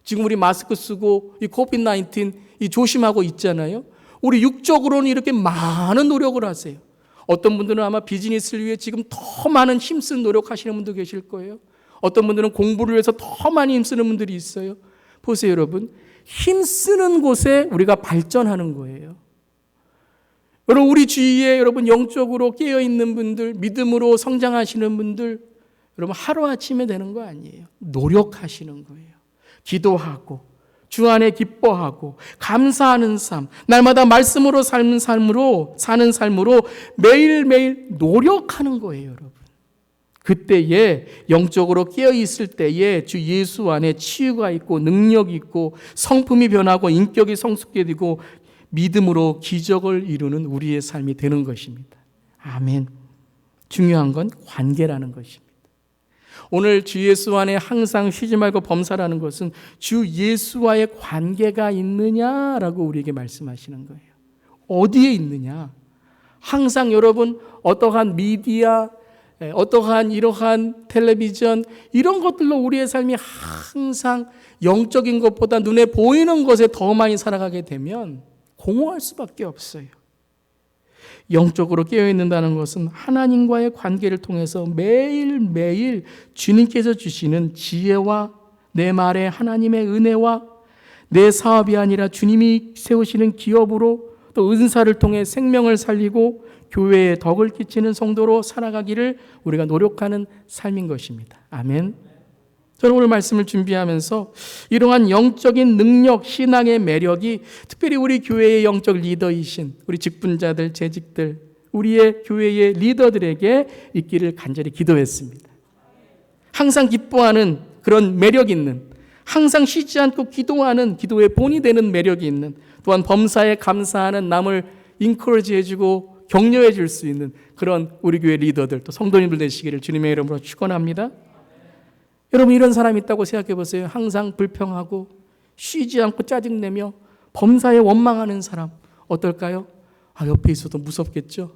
지금 우리 마스크 쓰고 이 코비드-19 조심하고 있잖아요. 우리 육적으로는 이렇게 많은 노력을 하세요. 어떤 분들은 아마 비즈니스를 위해 지금 더 많은 힘쓰는 노력하시는 분도 계실 거예요. 어떤 분들은 공부를 위해서 더 많이 힘쓰는 분들이 있어요. 보세요 여러분. 힘쓰는 곳에 우리가 발전하는 거예요. 여러분 우리 주위에 여러분 영적으로 깨어있는 분들, 믿음으로 성장하시는 분들, 여러분 하루아침에 되는 거 아니에요. 노력하시는 거예요. 기도하고 주 안에 기뻐하고 감사하는 삶, 날마다 말씀으로 사는 삶으로 매일매일 노력하는 거예요, 여러분. 그때에 영적으로 깨어있을 때에 주 예수 안에 치유가 있고 능력이 있고 성품이 변하고 인격이 성숙게 되고 믿음으로 기적을 이루는 우리의 삶이 되는 것입니다. 아멘. 중요한 건 관계라는 것입니다. 오늘 주 예수 안에 항상 쉬지 말고 범사라는 것은 주 예수와의 관계가 있느냐라고 우리에게 말씀하시는 거예요. 어디에 있느냐? 항상 여러분 어떠한 미디어, 어떠한 이러한 텔레비전 이런 것들로 우리의 삶이 항상 영적인 것보다 눈에 보이는 것에 더 많이 살아가게 되면 공허할 수밖에 없어요. 영적으로 깨어있는다는 것은 하나님과의 관계를 통해서 매일매일 주님께서 주시는 지혜와 내 말에 하나님의 은혜와 내 사업이 아니라 주님이 세우시는 기업으로 또 은사를 통해 생명을 살리고 교회에 덕을 끼치는 성도로 살아가기를 우리가 노력하는 삶인 것입니다. 아멘. 저는 오늘 말씀을 준비하면서 이러한 영적인 능력, 신앙의 매력이 특별히 우리 교회의 영적 리더이신 우리 직분자들, 재직들, 우리의 교회의 리더들에게 있기를 간절히 기도했습니다. 항상 기뻐하는 그런 매력 있는, 항상 쉬지 않고 기도하는 기도의 본이 되는 매력이 있는, 또한 범사에 감사하는 남을 인커리지 해주고 격려해 줄 수 있는 그런 우리 교회 리더들, 또 성도님들 되시기를 주님의 이름으로 축원합니다. 여러분 이런 사람이 있다고 생각해 보세요. 항상 불평하고 쉬지 않고 짜증내며 범사에 원망하는 사람 어떨까요? 옆에 있어도 무섭겠죠.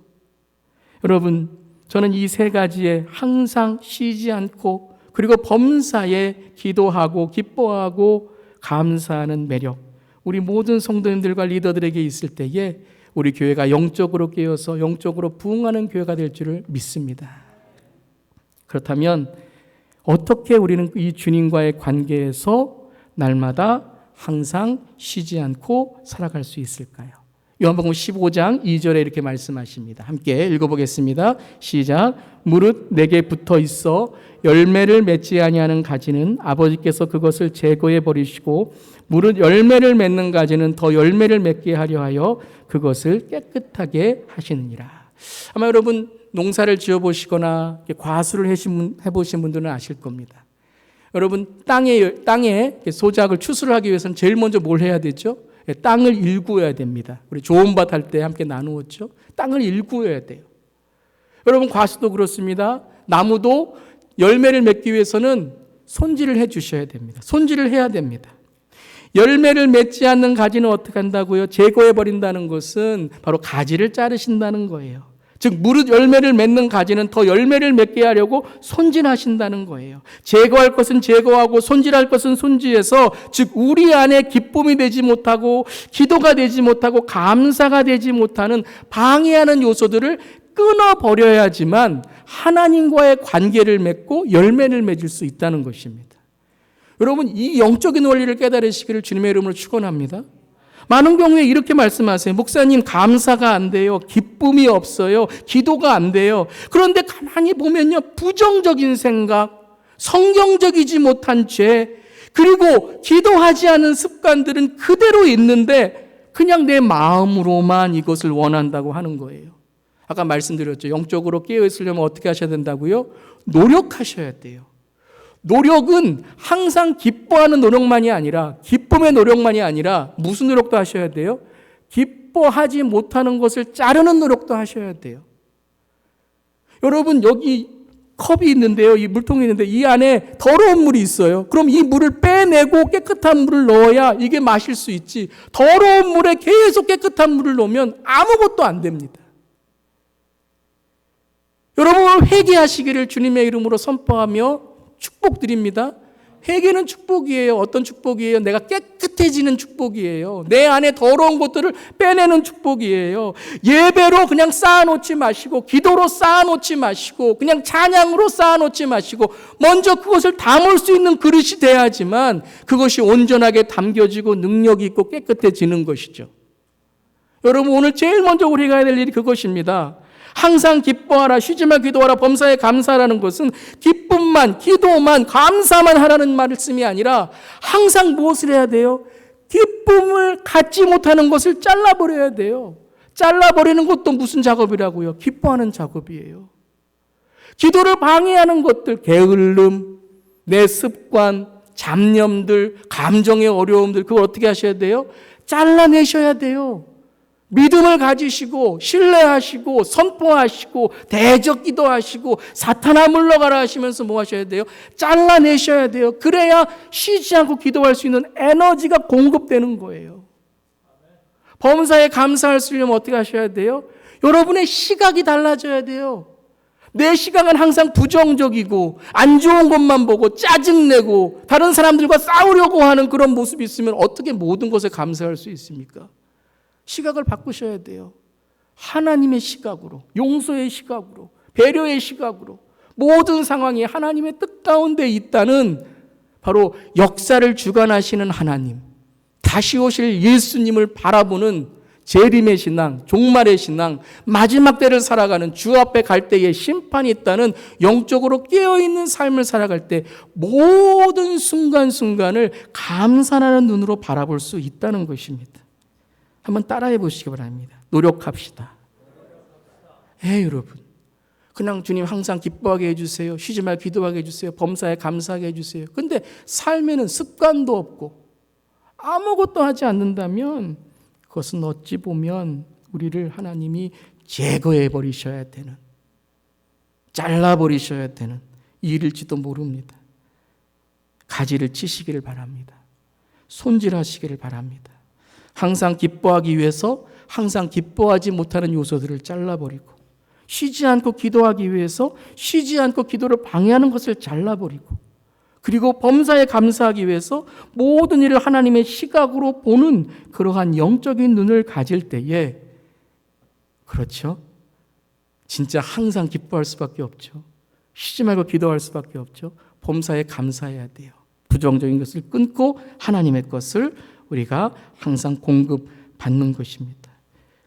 여러분 저는 이 세 가지에 항상 쉬지 않고 그리고 범사에 기도하고 기뻐하고 감사하는 매력, 우리 모든 성도님들과 리더들에게 있을 때에 우리 교회가 영적으로 깨어서 영적으로 부흥하는 교회가 될 줄을 믿습니다. 그렇다면 어떻게 우리는 이 주님과의 관계에서 날마다 항상 쉬지 않고 살아갈 수 있을까요? 요한복음 15장 2절에 이렇게 말씀하십니다. 함께 읽어보겠습니다. 시작. 무릇 내게 붙어 있어 열매를 맺지 아니하는 가지는 아버지께서 그것을 제거해 버리시고 무릇 열매를 맺는 가지는 더 열매를 맺게 하려 하여 그것을 깨끗하게 하시느니라. 아마 여러분 농사를 지어보시거나 과수를 해보신 분들은 아실 겁니다. 여러분 땅에 소작을 추수를 하기 위해서는 제일 먼저 뭘 해야 되죠? 땅을 일구어야 됩니다. 우리 좋은 밭 할 때 함께 나누었죠. 땅을 일구어야 돼요. 여러분 과수도 그렇습니다. 나무도 열매를 맺기 위해서는 손질을 해 주셔야 됩니다. 손질을 해야 됩니다. 열매를 맺지 않는 가지는 어떻게 한다고요? 제거해 버린다는 것은 바로 가지를 자르신다는 거예요. 즉 무릇 열매를 맺는 가지는 더 열매를 맺게 하려고 손질하신다는 거예요. 제거할 것은 제거하고 손질할 것은 손질해서 즉 우리 안에 기쁨이 되지 못하고 기도가 되지 못하고 감사가 되지 못하는 방해하는 요소들을 끊어버려야지만 하나님과의 관계를 맺고 열매를 맺을 수 있다는 것입니다. 여러분, 이 영적인 원리를 깨달으시기를 주님의 이름으로 축원합니다. 많은 경우에 이렇게 말씀하세요. 목사님, 감사가 안 돼요. 기쁨이 없어요. 기도가 안 돼요. 그런데 가만히 보면요, 부정적인 생각, 성경적이지 못한 죄, 그리고 기도하지 않은 습관들은 그대로 있는데 그냥 내 마음으로만 이것을 원한다고 하는 거예요. 아까 말씀드렸죠. 영적으로 깨어있으려면 어떻게 하셔야 된다고요? 노력하셔야 돼요. 노력은 항상 기뻐하는 노력만이 아니라, 기쁨의 노력만이 아니라 무슨 노력도 하셔야 돼요? 기뻐하지 못하는 것을 자르는 노력도 하셔야 돼요. 여러분, 여기 컵이 있는데요. 이 물통이 있는데 이 안에 더러운 물이 있어요. 그럼 이 물을 빼내고 깨끗한 물을 넣어야 이게 마실 수 있지. 더러운 물에 계속 깨끗한 물을 넣으면 아무것도 안 됩니다. 여러분, 회개하시기를 주님의 이름으로 선포하며 축복드립니다. 회개는 축복이에요. 어떤 축복이에요? 내가 깨끗해지는 축복이에요. 내 안에 더러운 것들을 빼내는 축복이에요. 예배로 그냥 쌓아놓지 마시고, 기도로 쌓아놓지 마시고, 그냥 찬양으로 쌓아놓지 마시고, 먼저 그것을 담을 수 있는 그릇이 돼야지만 그것이 온전하게 담겨지고 능력이 있고 깨끗해지는 것이죠. 여러분, 오늘 제일 먼저 우리가 해야 될 일이 그것입니다. 항상 기뻐하라, 쉬지 말 기도하라, 범사에 감사하라는 것은 기쁨만, 기도만, 감사만 하라는 말씀이 아니라 항상 무엇을 해야 돼요? 기쁨을 갖지 못하는 것을 잘라버려야 돼요. 잘라버리는 것도 무슨 작업이라고요? 기뻐하는 작업이에요. 기도를 방해하는 것들, 게을름, 내 습관, 잡념들, 감정의 어려움들, 그걸 어떻게 하셔야 돼요? 잘라내셔야 돼요. 믿음을 가지시고 신뢰하시고 선포하시고 대적 기도하시고 사탄아 물러가라 하시면서 뭐 하셔야 돼요? 잘라내셔야 돼요. 그래야 쉬지 않고 기도할 수 있는 에너지가 공급되는 거예요. 범사에 감사할 수 있으려면 어떻게 하셔야 돼요? 여러분의 시각이 달라져야 돼요. 내 시각은 항상 부정적이고 안 좋은 것만 보고 짜증내고 다른 사람들과 싸우려고 하는 그런 모습이 있으면 어떻게 모든 것에 감사할 수 있습니까? 시각을 바꾸셔야 돼요. 하나님의 시각으로, 용서의 시각으로, 배려의 시각으로 모든 상황이 하나님의 뜻 가운데 있다는 바로 역사를 주관하시는 하나님, 다시 오실 예수님을 바라보는 재림의 신앙, 종말의 신앙, 마지막 때를 살아가는 주 앞에 갈 때에 심판이 있다는 영적으로 깨어있는 삶을 살아갈 때 모든 순간순간을 감사하는 눈으로 바라볼 수 있다는 것입니다. 한번 따라해 보시기 바랍니다. 노력합시다. 여러분. 그냥 주님 항상 기뻐하게 해주세요. 쉬지 말고 기도하게 해주세요. 범사에 감사하게 해주세요. 근데 삶에는 습관도 없고 아무것도 하지 않는다면 그것은 어찌 보면 우리를 하나님이 제거해 버리셔야 되는, 잘라버리셔야 되는 일일지도 모릅니다. 가지를 치시기를 바랍니다. 손질하시기를 바랍니다. 항상 기뻐하기 위해서 항상 기뻐하지 못하는 요소들을 잘라버리고, 쉬지 않고 기도하기 위해서 쉬지 않고 기도를 방해하는 것을 잘라버리고, 그리고 범사에 감사하기 위해서 모든 일을 하나님의 시각으로 보는 그러한 영적인 눈을 가질 때에, 그렇죠? 진짜 항상 기뻐할 수밖에 없죠. 쉬지 말고 기도할 수밖에 없죠. 범사에 감사해야 돼요. 부정적인 것을 끊고 하나님의 것을 우리가 항상 공급받는 것입니다.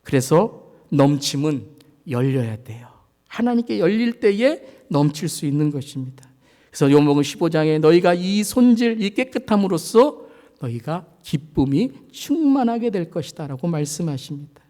그래서 넘침은 열려야 돼요. 하나님께 열릴 때에 넘칠 수 있는 것입니다. 그래서 요한복음 15장에 너희가 이 손질, 이 깨끗함으로써 너희가 기쁨이 충만하게 될 것이다 라고 말씀하십니다.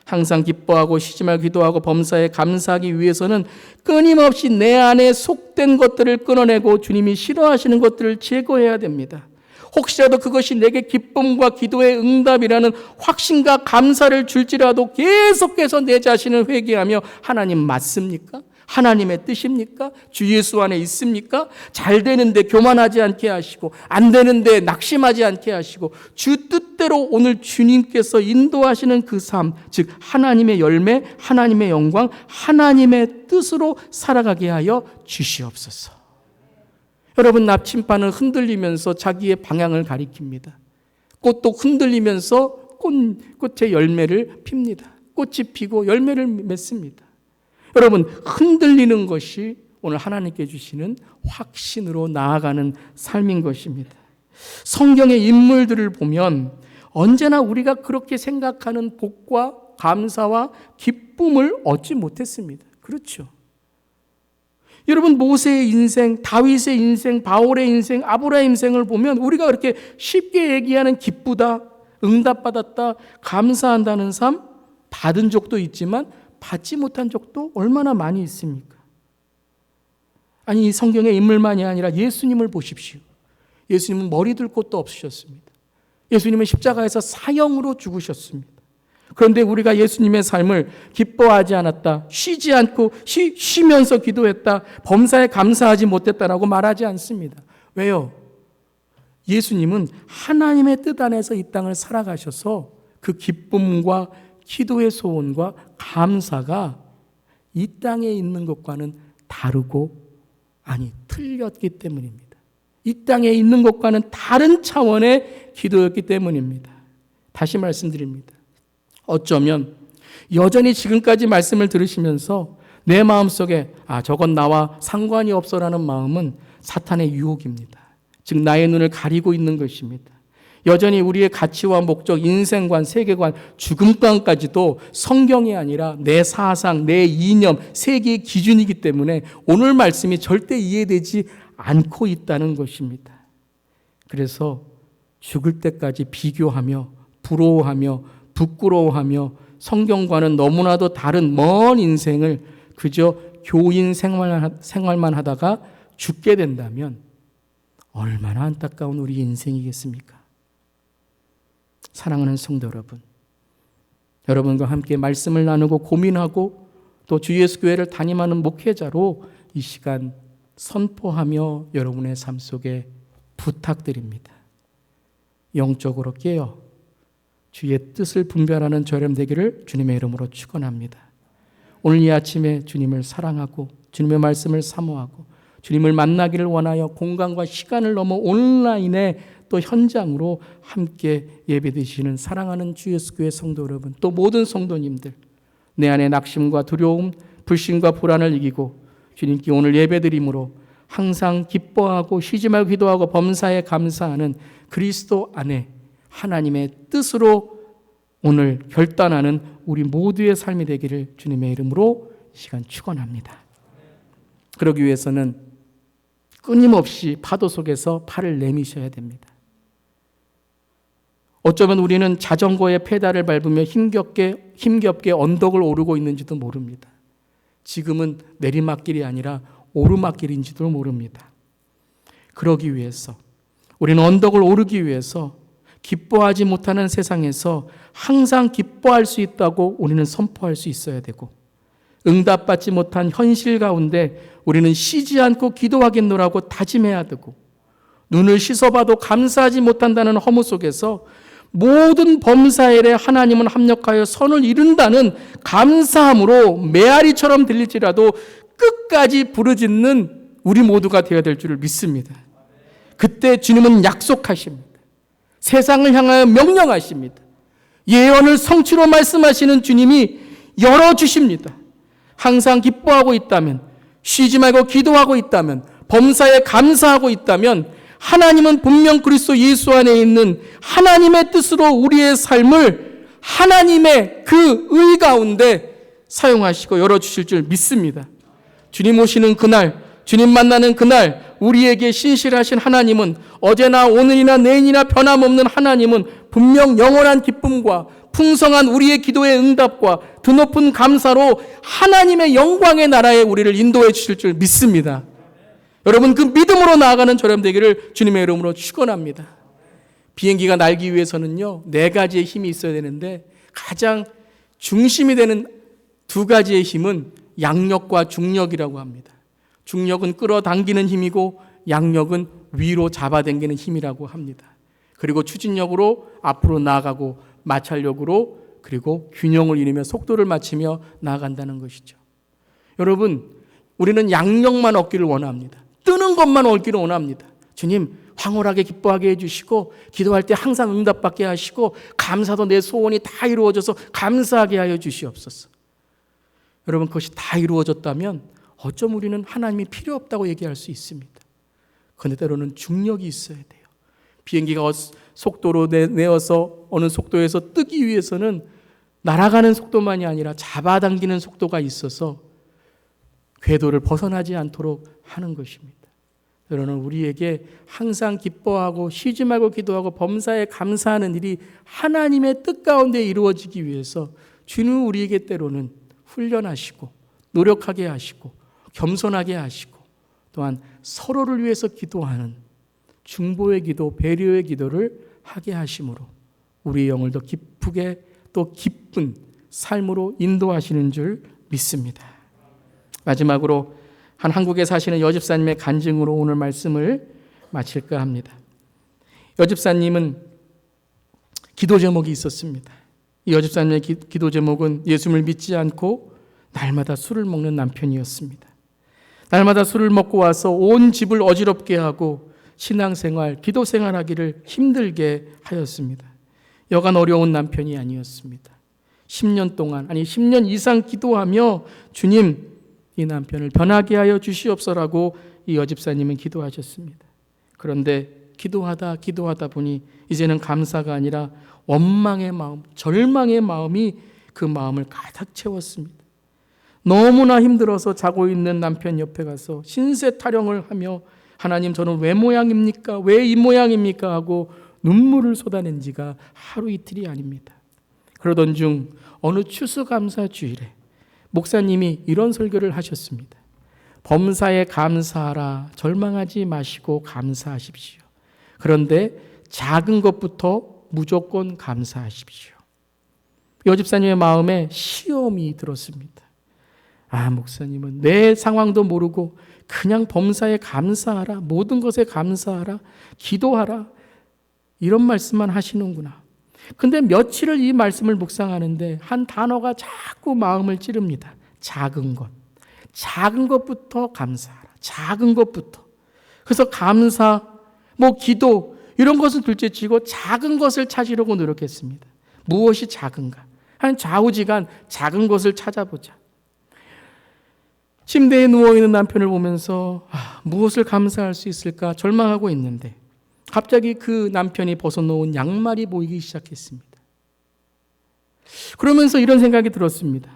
항상 기뻐하고 쉬지 말고 기도하고 범사에 감사하기 위해서는 끊임없이 내 안에 속된 것들을 끊어내고 주님이 싫어하시는 것들을 제거해야 됩니다. 혹시라도 그것이 내게 기쁨과 기도의 응답이라는 확신과 감사를 줄지라도 계속해서 내 자신을 회개하며 하나님 맞습니까? 하나님의 뜻입니까? 주 예수 안에 있습니까? 잘 되는데 교만하지 않게 하시고 안 되는데 낙심하지 않게 하시고 주 뜻대로 오늘 주님께서 인도하시는 그 삶, 즉 하나님의 열매, 하나님의 영광, 하나님의 뜻으로 살아가게 하여 주시옵소서. 여러분, 나침반은 흔들리면서 자기의 방향을 가리킵니다. 꽃도 흔들리면서 꽃의 열매를 핍니다. 꽃이 피고 열매를 맺습니다. 여러분, 흔들리는 것이 오늘 하나님께 주시는 확신으로 나아가는 삶인 것입니다. 성경의 인물들을 보면 언제나 우리가 그렇게 생각하는 복과 감사와 기쁨을 얻지 못했습니다. 그렇죠. 여러분, 모세의 인생, 다윗의 인생, 바울의 인생, 아브라함의 인생을 보면 우리가 그렇게 쉽게 얘기하는 기쁘다, 응답받았다, 감사한다는 삶 받은 적도 있지만 받지 못한 적도 얼마나 많이 있습니까? 아니, 이 성경의 인물만이 아니라 예수님을 보십시오. 예수님은 머리 둘 곳도 없으셨습니다. 예수님은 십자가에서 사형으로 죽으셨습니다. 그런데 우리가 예수님의 삶을 기뻐하지 않았다, 쉬지 않고 쉬면서 기도했다, 범사에 감사하지 못했다라고 말하지 않습니다. 왜요? 예수님은 하나님의 뜻 안에서 이 땅을 살아가셔서 그 기쁨과 기도의 소원과 감사가 이 땅에 있는 것과는 다르고, 아니, 틀렸기 때문입니다. 이 땅에 있는 것과는 다른 차원의 기도였기 때문입니다. 다시 말씀드립니다. 어쩌면 여전히 지금까지 말씀을 들으시면서 내 마음속에 저건 나와 상관이 없어라는 마음은 사탄의 유혹입니다. 즉 나의 눈을 가리고 있는 것입니다. 여전히 우리의 가치와 목적, 인생관, 세계관, 죽음관까지도 성경이 아니라 내 사상, 내 이념, 세계의 기준이기 때문에 오늘 말씀이 절대 이해되지 않고 있다는 것입니다. 그래서 죽을 때까지 비교하며 부러워하며 부끄러워하며 성경과는 너무나도 다른 먼 인생을 그저 교인 생활만 하다가 죽게 된다면 얼마나 안타까운 우리 인생이겠습니까? 사랑하는 성도 여러분, 여러분과 함께 말씀을 나누고 고민하고 또 주 예수 교회를 담임하는 목회자로 이 시간 선포하며 여러분의 삶 속에 부탁드립니다. 영적으로 깨어 주의 뜻을 분별하는 저렴 되기를 주님의 이름으로 축원합니다. 오늘 이 아침에 주님을 사랑하고 주님의 말씀을 사모하고 주님을 만나기를 원하여 공간과 시간을 넘어 온라인에 또 현장으로 함께 예배드리시는 사랑하는 주 예수 교회 성도 여러분, 또 모든 성도님들, 내 안에 낙심과 두려움, 불신과 불안을 이기고 주님께 오늘 예배드림으로 항상 기뻐하고 쉬지 말고 기도하고 범사에 감사하는 그리스도 안에 하나님의 뜻으로 오늘 결단하는 우리 모두의 삶이 되기를 주님의 이름으로 이 시간 축원합니다. 그러기 위해서는 끊임없이 파도 속에서 팔을 내미셔야 됩니다. 어쩌면 우리는 자전거의 페달을 밟으며 힘겹게 언덕을 오르고 있는지도 모릅니다. 지금은 내리막길이 아니라 오르막길인지도 모릅니다. 그러기 위해서 우리는 언덕을 오르기 위해서 기뻐하지 못하는 세상에서 항상 기뻐할 수 있다고 우리는 선포할 수 있어야 되고, 응답받지 못한 현실 가운데 우리는 쉬지 않고 기도하겠노라고 다짐해야 되고, 눈을 씻어봐도 감사하지 못한다는 허무 속에서 모든 범사일에 하나님은 합력하여 선을 이룬다는 감사함으로 메아리처럼 들릴지라도 끝까지 부르짖는 우리 모두가 되어야 될 줄을 믿습니다. 그때 주님은 약속하십니다. 세상을 향하여 명령하십니다. 예언을 성취로 말씀하시는 주님이 열어주십니다. 항상 기뻐하고 있다면, 쉬지 말고 기도하고 있다면, 범사에 감사하고 있다면 하나님은 분명 그리스도 예수 안에 있는 하나님의 뜻으로 우리의 삶을 하나님의 그 의 가운데 사용하시고 열어주실 줄 믿습니다. 주님 오시는 그날, 주님 만나는 그날 우리에게 신실하신 하나님은 어제나 오늘이나 내일이나 변함없는 하나님은 분명 영원한 기쁨과 풍성한 우리의 기도의 응답과 드높은 감사로 하나님의 영광의 나라에 우리를 인도해 주실 줄 믿습니다. 여러분, 그 믿음으로 나아가는 저렴 되기를 주님의 이름으로 축원합니다. 비행기가 날기 위해서는요 4가지의 힘이 있어야 되는데 가장 중심이 되는 2가지의 힘은 양력과 중력이라고 합니다. 중력은 끌어당기는 힘이고 양력은 위로 잡아당기는 힘이라고 합니다. 그리고 추진력으로 앞으로 나아가고 마찰력으로 그리고 균형을 이루며 속도를 맞추며 나아간다는 것이죠. 여러분, 우리는 양력만 얻기를 원합니다. 뜨는 것만 얻기를 원합니다. 주님 황홀하게 기뻐하게 해주시고 기도할 때 항상 응답받게 하시고 감사도 내 소원이 다 이루어져서 감사하게 하여 주시옵소서. 여러분, 그것이 다 이루어졌다면 어쩜 우리는 하나님이 필요 없다고 얘기할 수 있습니다. 그런데 때로는 중력이 있어야 돼요. 비행기가 속도로 내어서 어느 속도에서 뜨기 위해서는 날아가는 속도만이 아니라 잡아당기는 속도가 있어서 궤도를 벗어나지 않도록 하는 것입니다. 여러분, 우리에게 항상 기뻐하고 쉬지 말고 기도하고 범사에 감사하는 일이 하나님의 뜻 가운데 이루어지기 위해서 주는 우리에게 때로는 훈련하시고 노력하게 하시고 겸손하게 하시고 또한 서로를 위해서 기도하는 중보의 기도, 배려의 기도를 하게 하심으로 우리의 영을 더 기쁘게 또 기쁜 삶으로 인도하시는 줄 믿습니다. 마지막으로 한 한국에 사시는 여집사님의 간증으로 오늘 말씀을 마칠까 합니다. 여집사님은 기도 제목이 있었습니다. 이 여집사님의 기도 제목은 예수님을 믿지 않고 날마다 술을 먹는 남편이었습니다. 날마다 술을 먹고 와서 온 집을 어지럽게 하고 신앙생활, 기도생활하기를 힘들게 하였습니다. 여간 어려운 남편이 아니었습니다. 10년 동안, 아니 10년 이상 기도하며 주님, 이 남편을 변하게 하여 주시옵소서라고 이 여집사님은 기도하셨습니다. 그런데 기도하다 보니 이제는 감사가 아니라 원망의 마음, 절망의 마음이 그 마음을 가득 채웠습니다. 너무나 힘들어서 자고 있는 남편 옆에 가서 신세 타령을 하며 하나님, 저는 왜 모양입니까? 왜 이 모양입니까? 하고 눈물을 쏟아낸 지가 하루 이틀이 아닙니다. 그러던 중 어느 추수감사주일에 목사님이 이런 설교를 하셨습니다. 범사에 감사하라. 절망하지 마시고 감사하십시오. 그런데 작은 것부터 무조건 감사하십시오. 여집사님의 마음에 시험이 들었습니다. 아, 목사님은 내 상황도 모르고 그냥 범사에 감사하라, 모든 것에 감사하라, 기도하라, 이런 말씀만 하시는구나. 근데 며칠을 이 말씀을 묵상하는데 한 단어가 자꾸 마음을 찌릅니다. 작은 것. 작은 것부터 감사하라. 작은 것부터. 그래서 감사, 기도 이런 것은 둘째치고 작은 것을 찾으려고 노력했습니다. 무엇이 작은가? 한 좌우지간 작은 것을 찾아보자. 침대에 누워있는 남편을 보면서 무엇을 감사할 수 있을까 절망하고 있는데 갑자기 그 남편이 벗어놓은 양말이 보이기 시작했습니다. 그러면서 이런 생각이 들었습니다.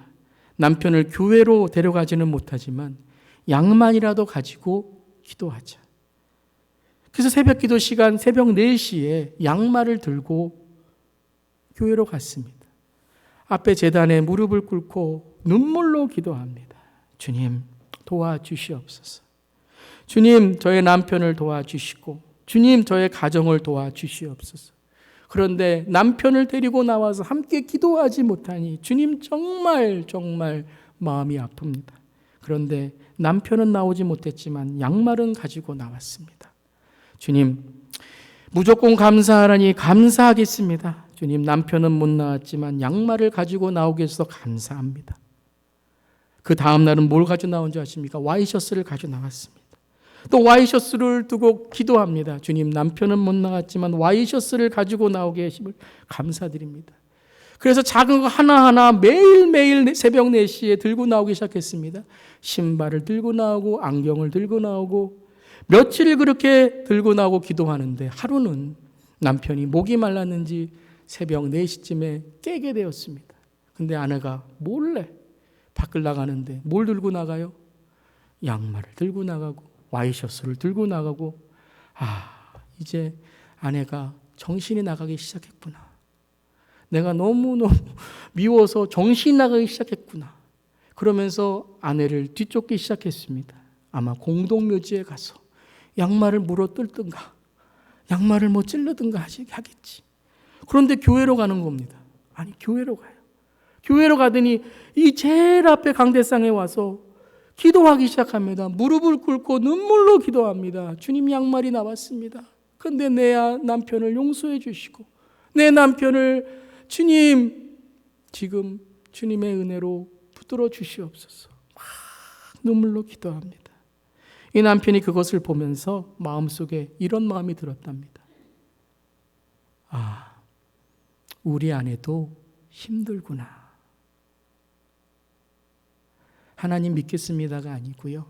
남편을 교회로 데려가지는 못하지만 양말이라도 가지고 기도하자. 그래서 새벽 기도 시간 새벽 4시에 양말을 들고 교회로 갔습니다. 앞에 제단에 무릎을 꿇고 눈물로 기도합니다. 주님, 도와주시옵소서. 주님, 저의 남편을 도와주시고 주님, 저의 가정을 도와주시옵소서. 그런데 남편을 데리고 나와서 함께 기도하지 못하니 주님, 정말 마음이 아픕니다. 그런데 남편은 나오지 못했지만 양말은 가지고 나왔습니다. 주님, 무조건 감사하라니 감사하겠습니다. 주님, 남편은 못 나왔지만 양말을 가지고 나오게 해서 감사합니다. 그 다음 날은 뭘 가지고 나온 줄 아십니까? 와이셔츠를 가지고 나왔습니다. 또 와이셔츠를 두고 기도합니다. 주님, 남편은 못 나갔지만 와이셔츠를 가지고 나오게 하심을 감사드립니다. 그래서 작은 거 하나하나 매일매일 새벽 4시에 들고 나오기 시작했습니다. 신발을 들고 나오고 안경을 들고 나오고 며칠을 그렇게 들고 나오고 기도하는데 하루는 남편이 목이 말랐는지 새벽 4시쯤에 깨게 되었습니다. 근데 아내가 몰래 밖을 나가는데 뭘 들고 나가요? 양말을 들고 나가고 와이셔츠를 들고 나가고 이제 아내가 정신이 나가기 시작했구나. 내가 너무너무 미워서 정신이 나가기 시작했구나. 그러면서 아내를 뒤쫓기 시작했습니다. 아마 공동묘지에 가서 양말을 물어 뜯든가 양말을 찔르든가 하겠지. 그런데 교회로 가는 겁니다. 아니, 교회로 가요. 교회로 가더니 이 제일 앞에 강대상에 와서 기도하기 시작합니다. 무릎을 꿇고 눈물로 기도합니다. 주님, 양말이 나왔습니다. 그런데 내 남편을 용서해 주시고 내 남편을 주님, 지금 주님의 은혜로 붙들어 주시옵소서. 눈물로 기도합니다. 이 남편이 그것을 보면서 마음속에 이런 마음이 들었답니다. 우리 아내도 힘들구나. 하나님 믿겠습니다가 아니고요.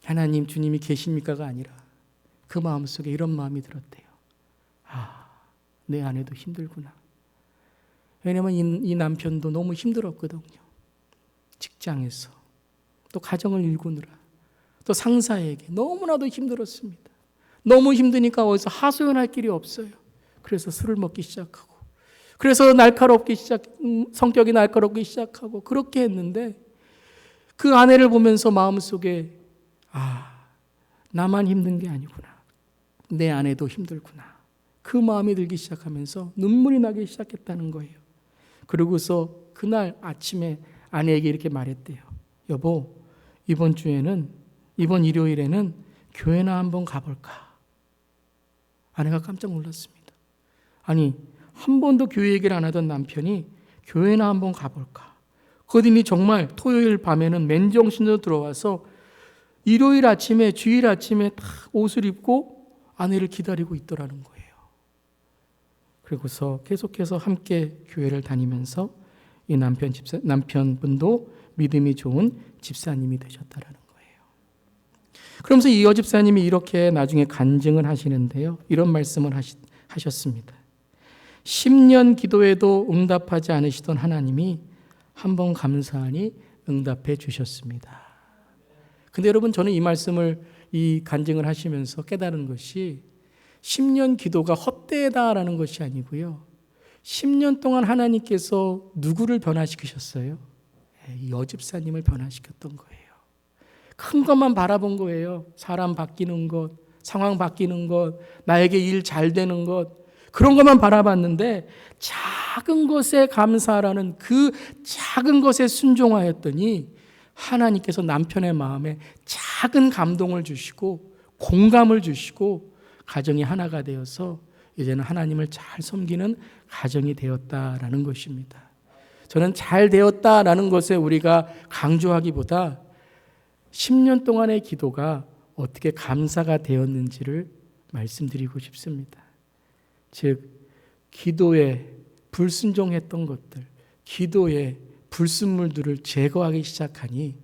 하나님 주님이 계십니까가 아니라 그 마음속에 이런 마음이 들었대요. 내 아내도 힘들구나. 왜냐면 이 남편도 너무 힘들었거든요. 직장에서 또 가정을 일구느라 또 상사에게 너무나도 힘들었습니다. 너무 힘드니까 어디서 하소연할 길이 없어요. 그래서 술을 먹기 시작하고, 그래서 성격이 날카롭기 시작하고 그렇게 했는데, 그 아내를 보면서 마음속에 나만 힘든 게 아니구나, 내 아내도 힘들구나, 그 마음이 들기 시작하면서 눈물이 나기 시작했다는 거예요. 그러고서 그날 아침에 아내에게 이렇게 말했대요. 여보, 이번 일요일에는 교회나 한번 가볼까? 아내가 깜짝 놀랐습니다. 아니, 한 번도 교회 얘기를 안 하던 남편이 교회나 한번 가볼까? 그러더니 정말 토요일 밤에는 맨정신으로 들어와서 일요일 아침에, 주일 아침에 딱 옷을 입고 아내를 기다리고 있더라는 거예요. 그리고서 계속해서 함께 교회를 다니면서 이 남편분도 믿음이 좋은 집사님이 되셨다라는 거예요. 그러면서 이 여집사님이 이렇게 나중에 간증을 하시는데요. 이런 말씀을 하셨습니다. 10년 기도해도 응답하지 않으시던 하나님이 한번 감사하니 응답해 주셨습니다. 근데 여러분, 저는 이 간증을 하시면서 깨달은 것이 10년 기도가 헛되다라는 것이 아니고요. 10년 동안 하나님께서 누구를 변화시키셨어요? 이 여집사님을 변화시켰던 거예요. 큰 것만 바라본 거예요. 사람 바뀌는 것, 상황 바뀌는 것, 나에게 일 잘 되는 것, 그런 것만 바라봤는데 작은 것에 감사라는 그 작은 것에 순종하였더니 하나님께서 남편의 마음에 작은 감동을 주시고 공감을 주시고 가정이 하나가 되어서 이제는 하나님을 잘 섬기는 가정이 되었다라는 것입니다. 저는 잘 되었다라는 것에 우리가 강조하기보다 10년 동안의 기도가 어떻게 감사가 되었는지를 말씀드리고 싶습니다. 즉, 기도에 불순종했던 것들, 기도에 불순물들을 제거하기 시작하니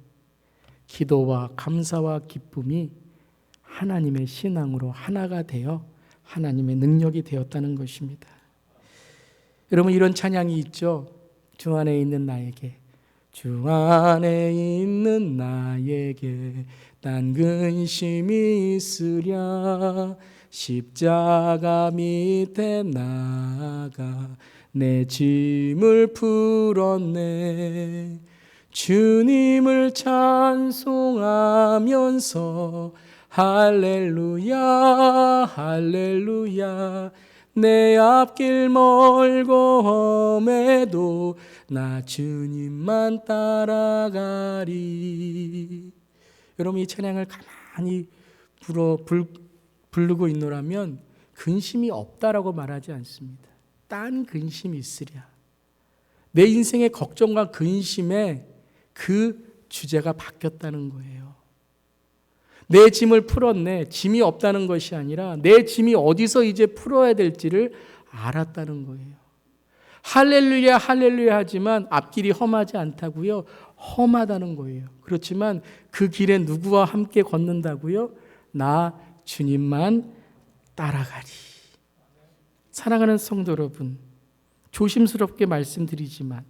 기도와 감사와 기쁨이 하나님의 신앙으로 하나가 되어 하나님의 능력이 되었다는 것입니다. 여러분, 이런 찬양이 있죠. 주 안에 있는 나에게, 주 안에 있는 나에게 딴 근심이 있으랴, 십자가 밑에 나가 내 짐을 풀었네. 주님을 찬송하면서 할렐루야 할렐루야, 내 앞길 멀고 험해도 나 주님만 따라가리. 여러분, 이 찬양을 가만히 부르고 있노라면 근심이 없다라고 말하지 않습니다. 딴 근심이 있으랴. 내 인생의 걱정과 근심에 그 주제가 바뀌었다는 거예요. 내 짐을 풀었네. 짐이 없다는 것이 아니라 내 짐이 어디서 이제 풀어야 될지를 알았다는 거예요. 할렐루야 할렐루야 하지만 앞길이 험하지 않다고요? 험하다는 거예요. 그렇지만 그 길에 누구와 함께 걷는다고요? 나 주님만 따라가리. 사랑하는 성도 여러분, 조심스럽게 말씀드리지만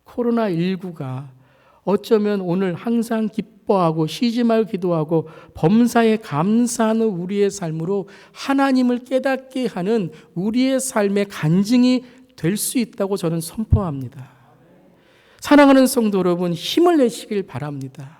코로나19가 어쩌면 오늘 항상 기뻐하고 쉬지 말고 기도하고 범사에 감사하는 우리의 삶으로 하나님을 깨닫게 하는 우리의 삶의 간증이 될 수 있다고 저는 선포합니다. 사랑하는 성도 여러분, 힘을 내시길 바랍니다.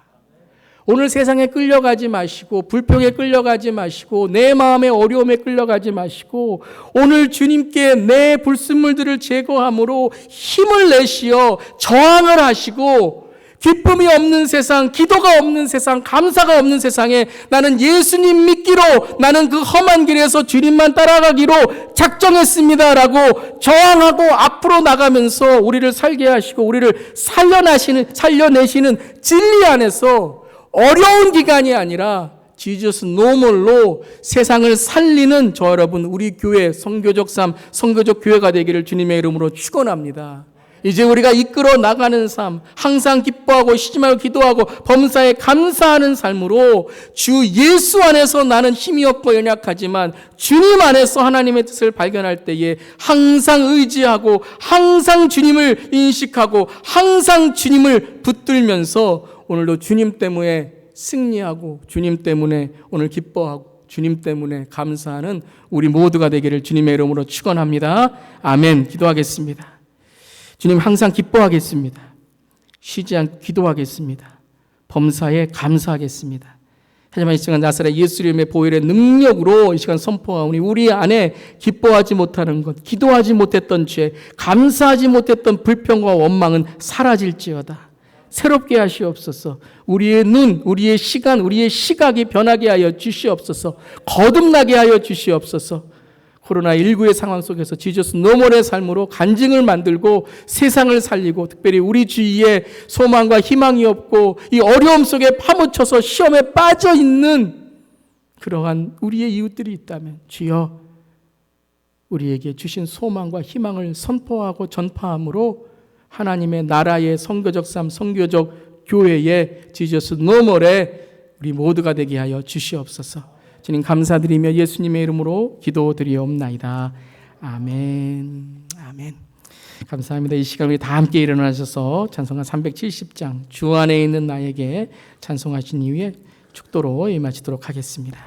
오늘 세상에 끌려가지 마시고 불평에 끌려가지 마시고 내 마음의 어려움에 끌려가지 마시고 오늘 주님께 내 불순물들을 제거함으로 힘을 내시어 저항을 하시고 기쁨이 없는 세상, 기도가 없는 세상, 감사가 없는 세상에 나는 예수님 믿기로, 나는 그 험한 길에서 주님만 따라가기로 작정했습니다라고 저항하고 앞으로 나가면서 우리를 살게 하시고 우리를 살려내시는 진리 안에서 어려운 기간이 아니라 지저스 노멀로 세상을 살리는 저 여러분, 우리 교회 성교적 삶, 성교적 교회가 되기를 주님의 이름으로 축원합니다. 이제 우리가 이끌어 나가는 삶, 항상 기뻐하고 쉬지 말고 기도하고 범사에 감사하는 삶으로 주 예수 안에서 나는 힘이 없고 연약하지만 주님 안에서 하나님의 뜻을 발견할 때에 항상 의지하고 항상 주님을 인식하고 항상 주님을 붙들면서 오늘도 주님 때문에 승리하고 주님 때문에 오늘 기뻐하고 주님 때문에 감사하는 우리 모두가 되기를 주님의 이름으로 축원합니다. 아멘. 기도하겠습니다. 주님 항상 기뻐하겠습니다. 쉬지 않고 기도하겠습니다. 범사에 감사하겠습니다. 하지만 이 시간 나사렛 예수 이름의 보혈의 능력으로 이 시간 선포하오니 우리 안에 기뻐하지 못하는 것, 기도하지 못했던 죄, 감사하지 못했던 불평과 원망은 사라질지어다. 새롭게 하시옵소서. 우리의 눈, 우리의 시간, 우리의 시각이 변하게 하여 주시옵소서. 거듭나게 하여 주시옵소서. 코로나19의 상황 속에서 지저스 노멀의 삶으로 간증을 만들고 세상을 살리고 특별히 우리 주위에 소망과 희망이 없고 이 어려움 속에 파묻혀서 시험에 빠져 있는 그러한 우리의 이웃들이 있다면 주여 우리에게 주신 소망과 희망을 선포하고 전파함으로 하나님의 나라의 선교적 삶, 선교적 교회의 지저스 노멀에 우리 모두가 되게 하여 주시옵소서. 주님 감사드리며 예수님의 이름으로 기도드리옵나이다. 아멘. 아멘. 감사합니다. 이 시간 우리 다 함께 일어나셔서 찬송가 370장 주 안에 있는 나에게 찬송하신 이후에 축도로 임하시도록 하겠습니다.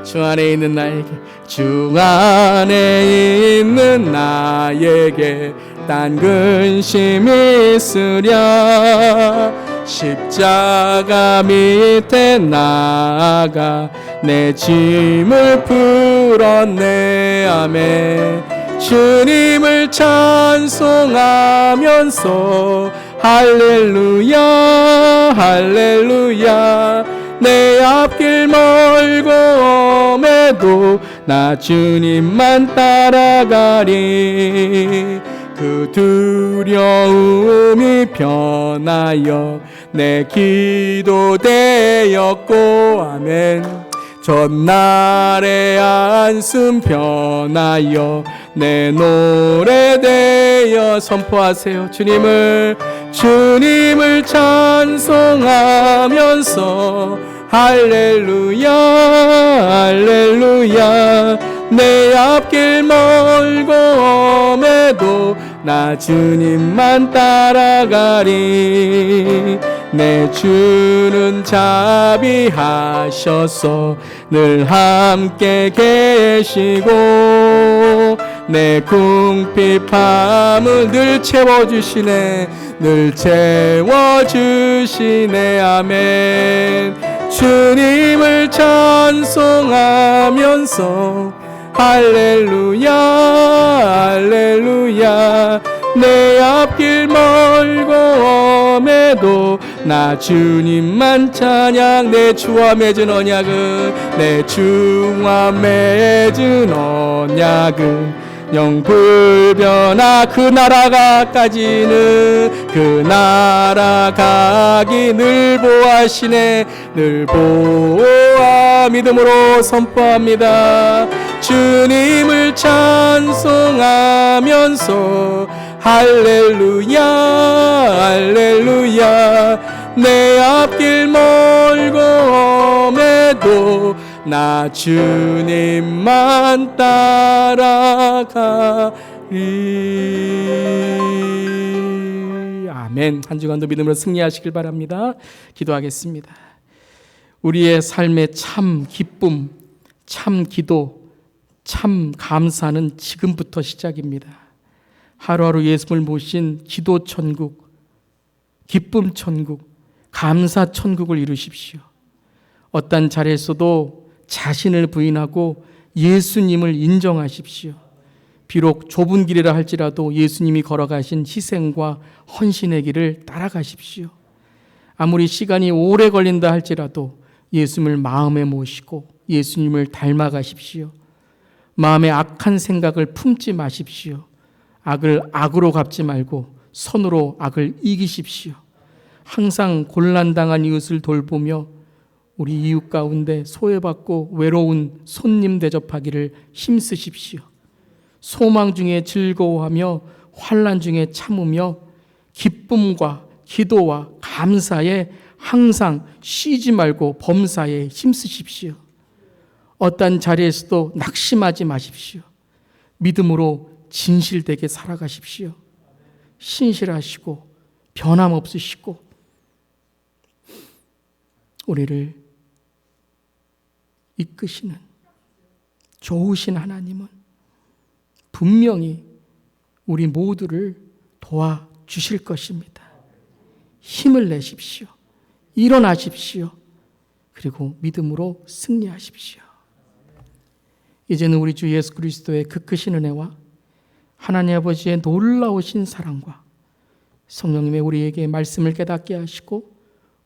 주 안에 있는 나에게 주 안에 있는 나에게 딴 근심이 있으랴 십자가 밑에 나아가 내 짐을 풀었네. 아멘. 주님을 찬송하면서 할렐루야 할렐루야 내 앞길 멀고 엄해도 나 주님만 따라가리. 그 두려움이 변하여 내 기도 되었고 아멘. 전날의 안숨 변하여 내 노래 되어 선포하세요. 주님을 찬송하면서 할렐루야 할렐루야 내 앞길 멀고 엄해도 나 주님만 따라가리. 내 주는 자비하셔서 늘 함께 계시고 내 궁핍함을 늘 채워주시네. 늘 채워주시네. 아멘. 주님을 찬송하면서 할렐루야 할렐루야 내 앞길 멀고 엄해도 나 주님만 찬양. 내 주와 맺은 언약은 내 주와 맺은 언약은 영불변하. 그 나라가까지는 그 나라가기 늘 보하시네. 늘 보아 믿음으로 선포합니다. 주님을 찬송하면서 할렐루야 할렐루야 내 앞길 멀고 엄해도 나 주님만 따라가리. 아멘. 한 주간도 믿음으로 승리하시길 바랍니다. 기도하겠습니다. 우리의 삶의 참 기쁨, 참 기도, 참 감사는 지금부터 시작입니다. 하루하루 예수를 모신 기도 천국, 기쁨 천국, 감사 천국을 이루십시오. 어떤 자리에서도 자신을 부인하고 예수님을 인정하십시오. 비록 좁은 길이라 할지라도 예수님이 걸어가신 희생과 헌신의 길을 따라가십시오. 아무리 시간이 오래 걸린다 할지라도 예수님을 마음에 모시고 예수님을 닮아가십시오. 마음에 악한 생각을 품지 마십시오. 악을 악으로 갚지 말고 선으로 악을 이기십시오. 항상 곤란당한 이웃을 돌보며 우리 이웃 가운데 소외받고 외로운 손님 대접하기를 힘쓰십시오. 소망 중에 즐거워하며 환난 중에 참으며 기쁨과 기도와 감사에 항상 쉬지 말고 범사에 힘쓰십시오. 어떤 자리에서도 낙심하지 마십시오. 믿음으로 진실되게 살아가십시오. 신실하시고 변함없으시고 우리를 이끄시는 좋으신 하나님은 분명히 우리 모두를 도와주실 것입니다. 힘을 내십시오. 일어나십시오. 그리고 믿음으로 승리하십시오. 이제는 우리 주 예수 그리스도의 그 크신 은혜와 하나님 아버지의 놀라우신 사랑과 성령님의 우리에게 말씀을 깨닫게 하시고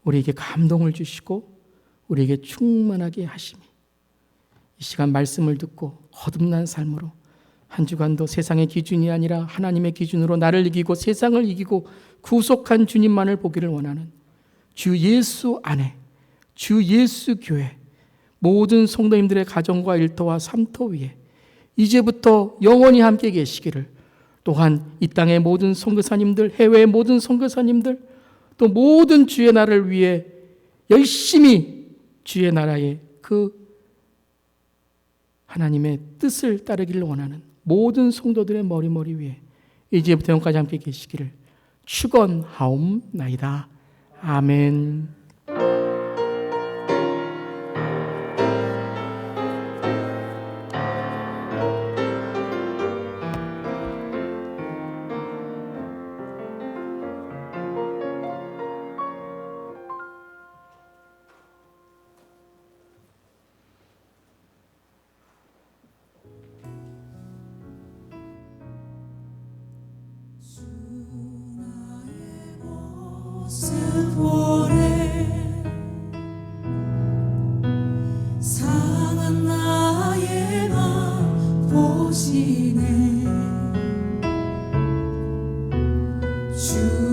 우리에게 감동을 주시고 우리에게 충만하게 하심이 이 시간 말씀을 듣고 거듭난 삶으로 한 주간도 세상의 기준이 아니라 하나님의 기준으로 나를 이기고 세상을 이기고 구속한 주님만을 보기를 원하는 주 예수 안에 주 예수 교회 모든 성도님들의 가정과 일터와 삶터 위에 이제부터 영원히 함께 계시기를, 또한 이 땅의 모든 선교사님들, 해외의 모든 선교사님들, 또 모든 주의 나라를 위해 열심히 주의 나라의 그 하나님의 뜻을 따르기를 원하는 모든 성도들의 머리 위에 이제부터 영까지 함께 계시기를 축원하옵나이다. 아멘. 상한 나의 맘 보시네 주